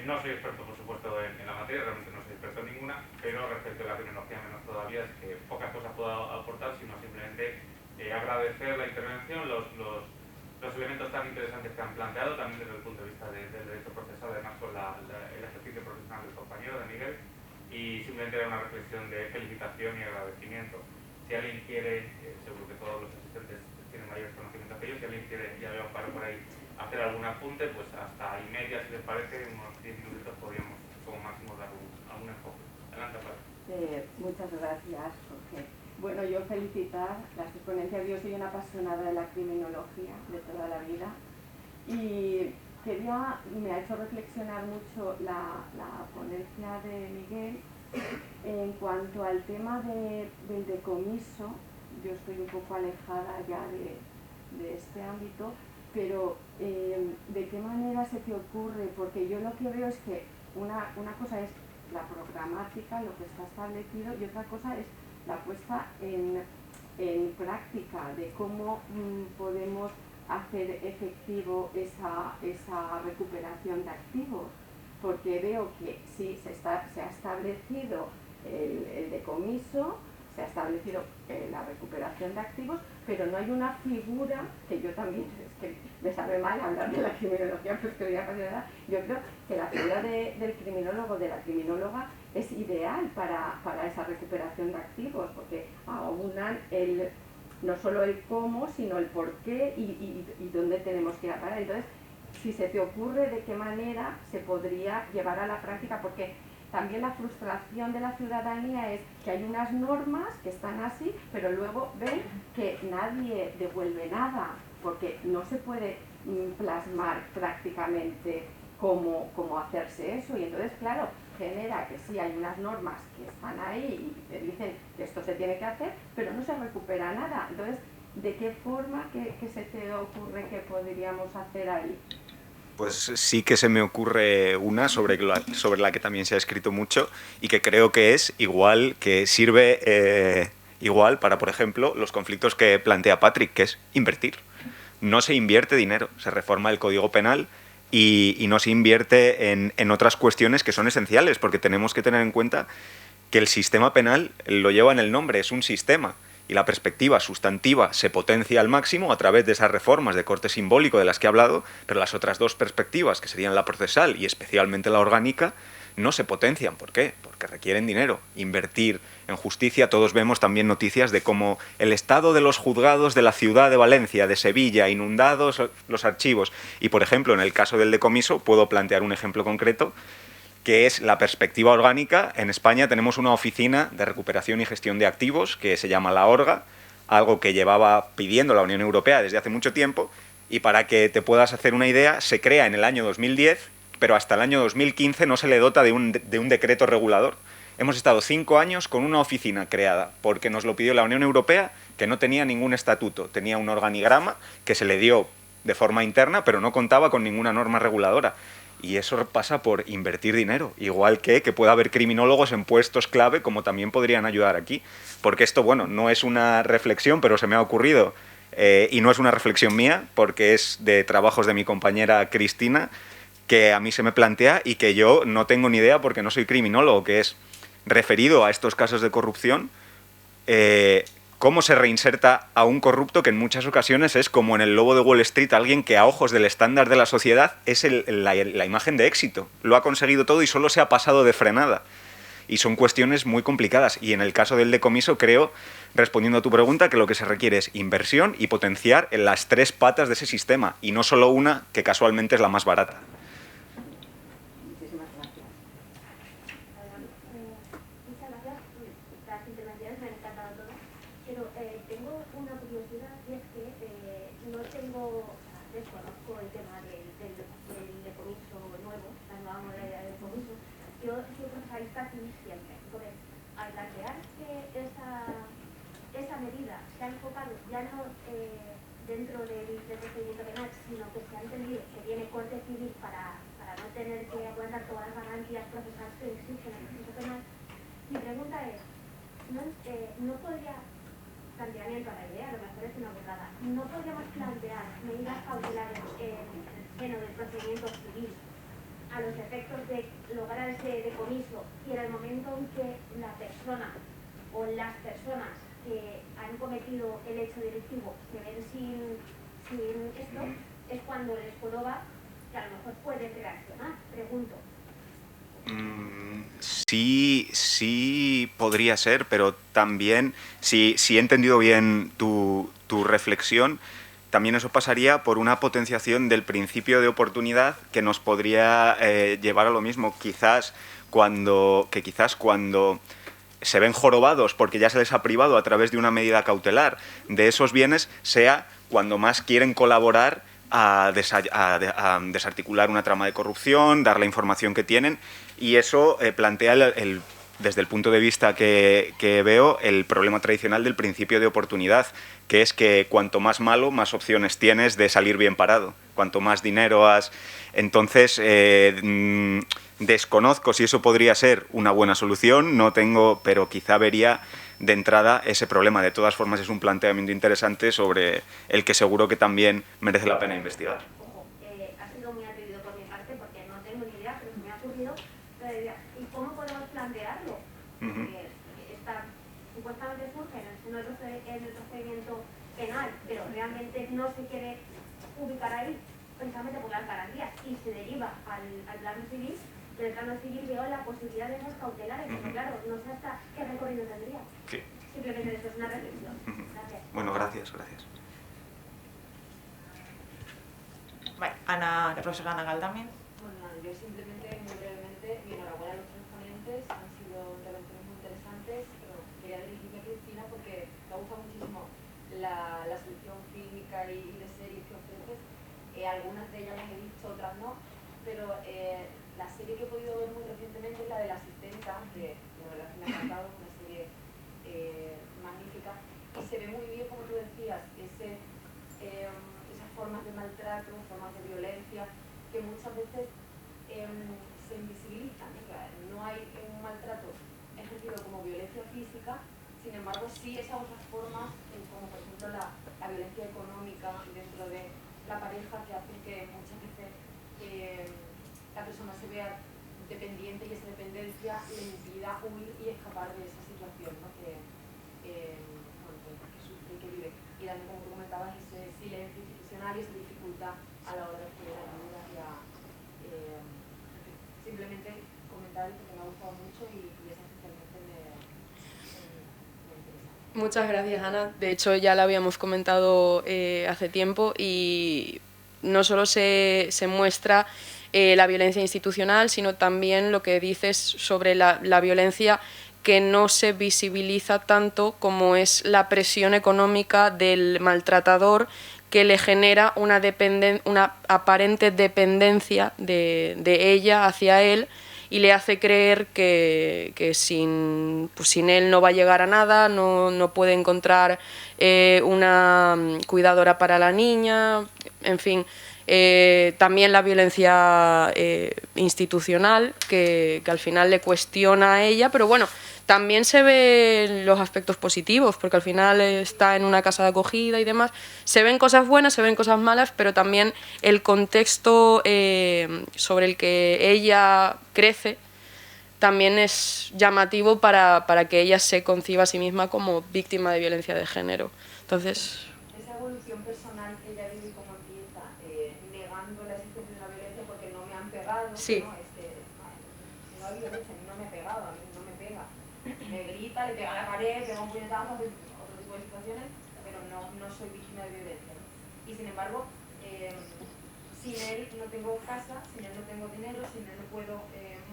No soy experto, por supuesto, en la materia, realmente no soy experto en ninguna, pero respecto a la criminología menos todavía, es que pocas cosas puedo aportar, sino simplemente agradecer la intervención, los elementos tan interesantes que han planteado, también desde el punto de vista del derecho procesal, además con el ejercicio profesional del compañero, de Miguel, y simplemente dar una reflexión de felicitación y agradecimiento. Si alguien quiere, seguro que todos los asistentes tienen mayores conocimientos que yo, si alguien quiere, ya veo para por ahí, hacer algún apunte, pues hasta y media, si les parece, unos 10 minutos podríamos como máximo dar algún enfoque. Adelante, Pablo. Muchas gracias, Jorge. Bueno, yo felicitar las exponencias. Yo soy una apasionada de la criminología de toda la vida y me ha hecho reflexionar mucho la ponencia de Miguel en cuanto al tema del decomiso. Yo estoy un poco alejada ya de este ámbito, pero ¿de qué manera se te ocurre? Porque yo lo que veo es que una cosa es la programática, lo que está establecido, y otra cosa es la puesta en práctica de cómo podemos hacer efectivo esa recuperación de activos. Porque veo que sí se ha establecido el decomiso, se ha establecido la recuperación de activos, pero no hay una figura, que yo también, es que me sabe mal hablar de la criminología, pues que voy apasionada. Yo creo que la figura del criminólogo, de la criminóloga, es ideal para esa recuperación de activos, porque aunan no solo el cómo, sino el por qué y dónde tenemos que ir a parar. Entonces, si se te ocurre de qué manera se podría llevar a la práctica, porque también la frustración de la ciudadanía es que hay unas normas que están así, pero luego ven que nadie devuelve nada, porque no se puede plasmar prácticamente cómo hacerse eso. Y entonces, claro, genera que sí hay unas normas que están ahí y te dicen que esto se tiene que hacer, pero no se recupera nada. Entonces, ¿de qué forma que se te ocurre que podríamos hacer ahí? Pues sí que se me ocurre una sobre la que también se ha escrito mucho y que creo que es igual, que sirve igual para, por ejemplo, los conflictos que plantea Patrick, que es invertir. No se invierte dinero, se reforma el Código Penal y no se invierte en otras cuestiones que son esenciales, porque tenemos que tener en cuenta que el sistema penal lo lleva en el nombre, es un sistema. Y la perspectiva sustantiva se potencia al máximo a través de esas reformas de corte simbólico de las que he hablado, pero las otras dos perspectivas, que serían la procesal y especialmente la orgánica, no se potencian. ¿Por qué? Porque requieren dinero. Invertir en justicia, todos vemos también noticias de cómo el estado de los juzgados de la ciudad de Valencia, de Sevilla, inundados los archivos. Y, por ejemplo, en el caso del decomiso, puedo plantear un ejemplo concreto, que es la perspectiva orgánica. En España tenemos una oficina de recuperación y gestión de activos que se llama la ORGA, algo que llevaba pidiendo la Unión Europea desde hace mucho tiempo, y para que te puedas hacer una idea, se crea en el año 2010, pero hasta el año 2015 no se le dota de un decreto regulador. Hemos estado 5 años con una oficina creada, porque nos lo pidió la Unión Europea, que no tenía ningún estatuto, tenía un organigrama que se le dio de forma interna, pero no contaba con ninguna norma reguladora. Y eso pasa por invertir dinero, igual que pueda haber criminólogos en puestos clave, como también podrían ayudar aquí. Porque esto, bueno, no es una reflexión, pero se me ha ocurrido, y no es una reflexión mía, porque es de trabajos de mi compañera Cristina, que a mí se me plantea y que yo no tengo ni idea porque no soy criminólogo, que es referido a estos casos de corrupción, cómo se reinserta a un corrupto que en muchas ocasiones es como en el Lobo de Wall Street, alguien que a ojos del estándar de la sociedad es la imagen de éxito. Lo ha conseguido todo y solo se ha pasado de frenada. Y son cuestiones muy complicadas. Y en el caso del decomiso, creo, respondiendo a tu pregunta, que lo que se requiere es inversión y potenciar en las 3 patas de ese sistema, y no solo una, que casualmente es la más barata. Muchísimas gracias. Muchas gracias. Las intervenciones me han encantado todas, pero tengo una curiosidad, y es que no tengo, desconozco el tema del decomiso nuevo, la nueva modalidad de decomiso. Yo soy procesalista civil siempre. Entonces, al plantear que esa medida se ha enfocado ya no dentro del procedimiento penal, sino que se ha entendido que tiene corte civil para no tener que aguantar todas las garantías procesales que existen en el proceso penal, mi pregunta es, ¿no podría, planteamiento a la idea, a lo mejor es una burrada, no podríamos plantear medidas cautelares en el seno del procedimiento civil a los efectos de lograr ese decomiso y en el momento en que la persona o las personas que han cometido el hecho delictivo se ven sin esto, es cuando les joroba que a lo mejor pueden reaccionar? Pregunto. Sí podría ser, pero también, si he entendido bien tu reflexión, también eso pasaría por una potenciación del principio de oportunidad que nos podría llevar a lo mismo. Quizás cuando se ven jorobados porque ya se les ha privado a través de una medida cautelar de esos bienes, sea cuando más quieren colaborar a desarticular una trama de corrupción, dar la información que tienen, y eso plantea desde el punto de vista que veo, el problema tradicional del principio de oportunidad, que es que cuanto más malo, más opciones tienes de salir bien parado. Cuanto más dinero has... Entonces, desconozco si eso podría ser una buena solución, no tengo, pero quizá vería de entrada ese problema. De todas formas, es un planteamiento interesante sobre el que seguro que también merece la pena investigar. Ojo, ha sido muy atrevido por mi parte porque no tengo ni idea, pero se me ha ocurrido la idea. ¿Y cómo podemos plantearlo? Porque supuestamente surge en el procedimiento penal, pero realmente no se quiere ubicar ahí precisamente por las garantías y se deriva al plano civil. En el plano civil veo la posibilidad de esas cautelares, pero claro, no sé hasta qué recorrido tendría. Sí. Simplemente eso es una reflexión. Gracias. Bueno, gracias. Vale, Ana, la profesora Ana Gal también. Bueno, yo simplemente, muy brevemente, mi enhorabuena a los 3 ponentes, han sido intervenciones muy interesantes, pero quería dirigirme a Cristina porque me ha gustado muchísimo la selección fílmica y de series que ofreces. Algunas de ellas las he visto, otras no, pero la serie que he podido ver muy recientemente es la de La Asistenta, que de verdad que me ha encantado, una serie magnífica, y se ve muy bien, como tú decías, esas formas de maltrato, formas de violencia, que muchas veces se invisibilizan. No hay un maltrato ejercido como violencia física, sin embargo sí esas otras formas, como por ejemplo la violencia económica dentro de la pareja, que hacen que muchas veces la persona se vea dependiente y esa dependencia le impida huir y escapar de esa situación, ¿no? que sufre y que vive. Y también, como tú comentabas, ese silencio institucional y esa dificultad a la hora de pedir ayuda. Simplemente comentar porque me ha gustado mucho y esa especialmente me interesa. Muchas gracias, Ana. De hecho, ya la habíamos comentado hace tiempo, y no solo se muestra la violencia institucional, sino también lo que dices sobre la violencia que no se visibiliza tanto, como es la presión económica del maltratador, que le genera una aparente dependencia de ella hacia él, y le hace creer que sin él no va a llegar a nada, no puede encontrar una cuidadora para la niña, en fin. También la violencia institucional, que al final le cuestiona a ella, pero bueno, también se ven los aspectos positivos, porque al final está en una casa de acogida y demás. Se ven cosas buenas, se ven cosas malas, pero también el contexto sobre el que ella crece también es llamativo para que ella se conciba a sí misma como víctima de violencia de género. Entonces, esa evolución personal que ella vive, como empieza negando la existencia de la violencia porque no me han pegado, sí. ¿no? No hay violencia, no me he pegado, a mí no me grita, le pega a la pared, pega un puñetazo, hace otro tipo de situaciones, pero no soy víctima de violencia, ¿no? Y sin embargo, sin él no tengo casa, sin él no tengo dinero, sin él no puedo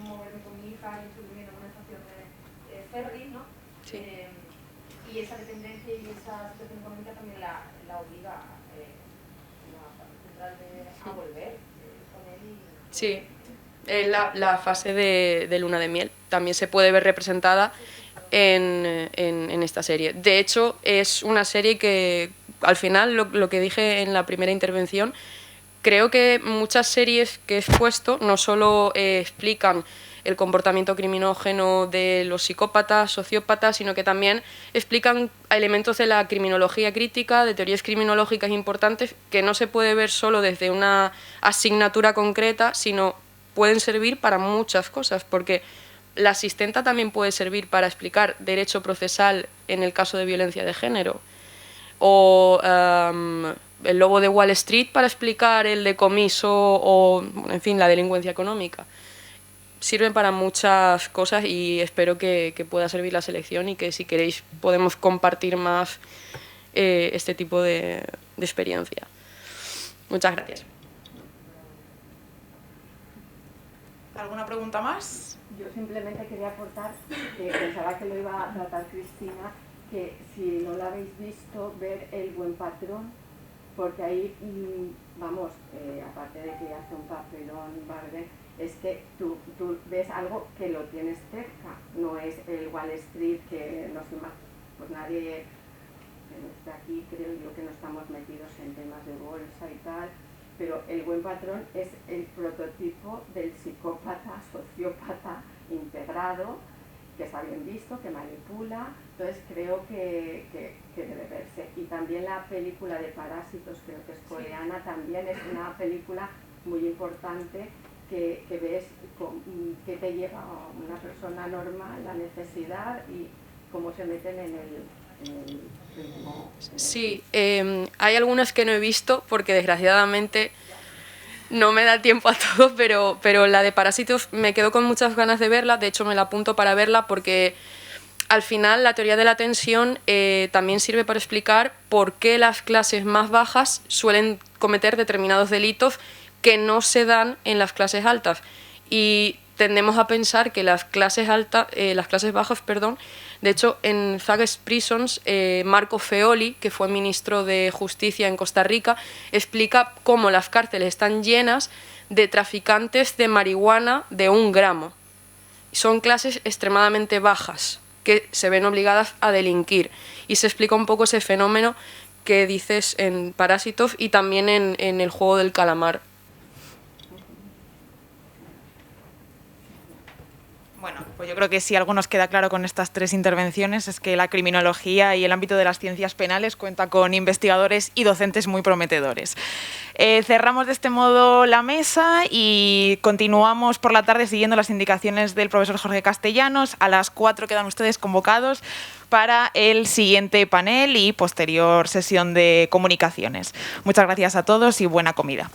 moverme con mi hija y estoy viviendo en una estación de ferry, ¿no? Sí. Y esa dependencia y esa situación económica también la obliga a volver con él. Sí, la fase de luna de miel también se puede ver representada en esta serie. De hecho, es una serie que, al final, lo que dije en la primera intervención, creo que muchas series que he expuesto no solo explican el comportamiento criminógeno de los psicópatas, sociópatas, sino que también explican elementos de la criminología crítica, de teorías criminológicas importantes, que no se puede ver solo desde una asignatura concreta, sino pueden servir para muchas cosas, porque la asistenta también puede servir para explicar derecho procesal en el caso de violencia de género, o el lobo de Wall Street para explicar el decomiso o, en fin, la delincuencia económica. Sirven para muchas cosas y espero que pueda servir la selección y que, si queréis, podemos compartir más este tipo de experiencia. Muchas gracias. ¿Alguna pregunta más? Yo simplemente quería aportar, que pensaba que lo iba a tratar Cristina, que si no lo habéis visto, ver El buen patrón, porque ahí, vamos, aparte de que hace un papelón Barber, es que tú ves algo que lo tienes cerca, no es el Wall Street que nos pues nadie de aquí, creo yo, que no estamos metidos en temas de bolsa y tal, pero el buen patrón es el prototipo del psicópata, sociópata integrado, que está bien visto, que manipula. Entonces creo que debe verse. Y también la película de Parásitos, creo que es coreana, también es una película muy importante que ves que te lleva a una persona normal, la necesidad y cómo se meten en el Sí, hay algunas que no he visto porque desgraciadamente no me da tiempo a todo, pero la de Parásitos me quedo con muchas ganas de verla. De hecho, me la apunto para verla porque al final la teoría de la tensión también sirve para explicar por qué las clases más bajas suelen cometer determinados delitos que no se dan en las clases altas. Y tendemos a pensar que las clases bajas, de hecho, en Thug's Prisons, Marco Feoli, que fue ministro de Justicia en Costa Rica, explica cómo las cárceles están llenas de traficantes de marihuana de 1 gramo. Son clases extremadamente bajas que se ven obligadas a delinquir. Y se explica un poco ese fenómeno que dices en Parásitos y también en El juego del calamar. Bueno, pues yo creo que si algo nos queda claro con estas 3 intervenciones es que la criminología y el ámbito de las ciencias penales cuenta con investigadores y docentes muy prometedores. Cerramos de este modo la mesa y continuamos por la tarde siguiendo las indicaciones del profesor Jorge Castellanos. A las 4 quedan ustedes convocados para el siguiente panel y posterior sesión de comunicaciones. Muchas gracias a todos y buena comida.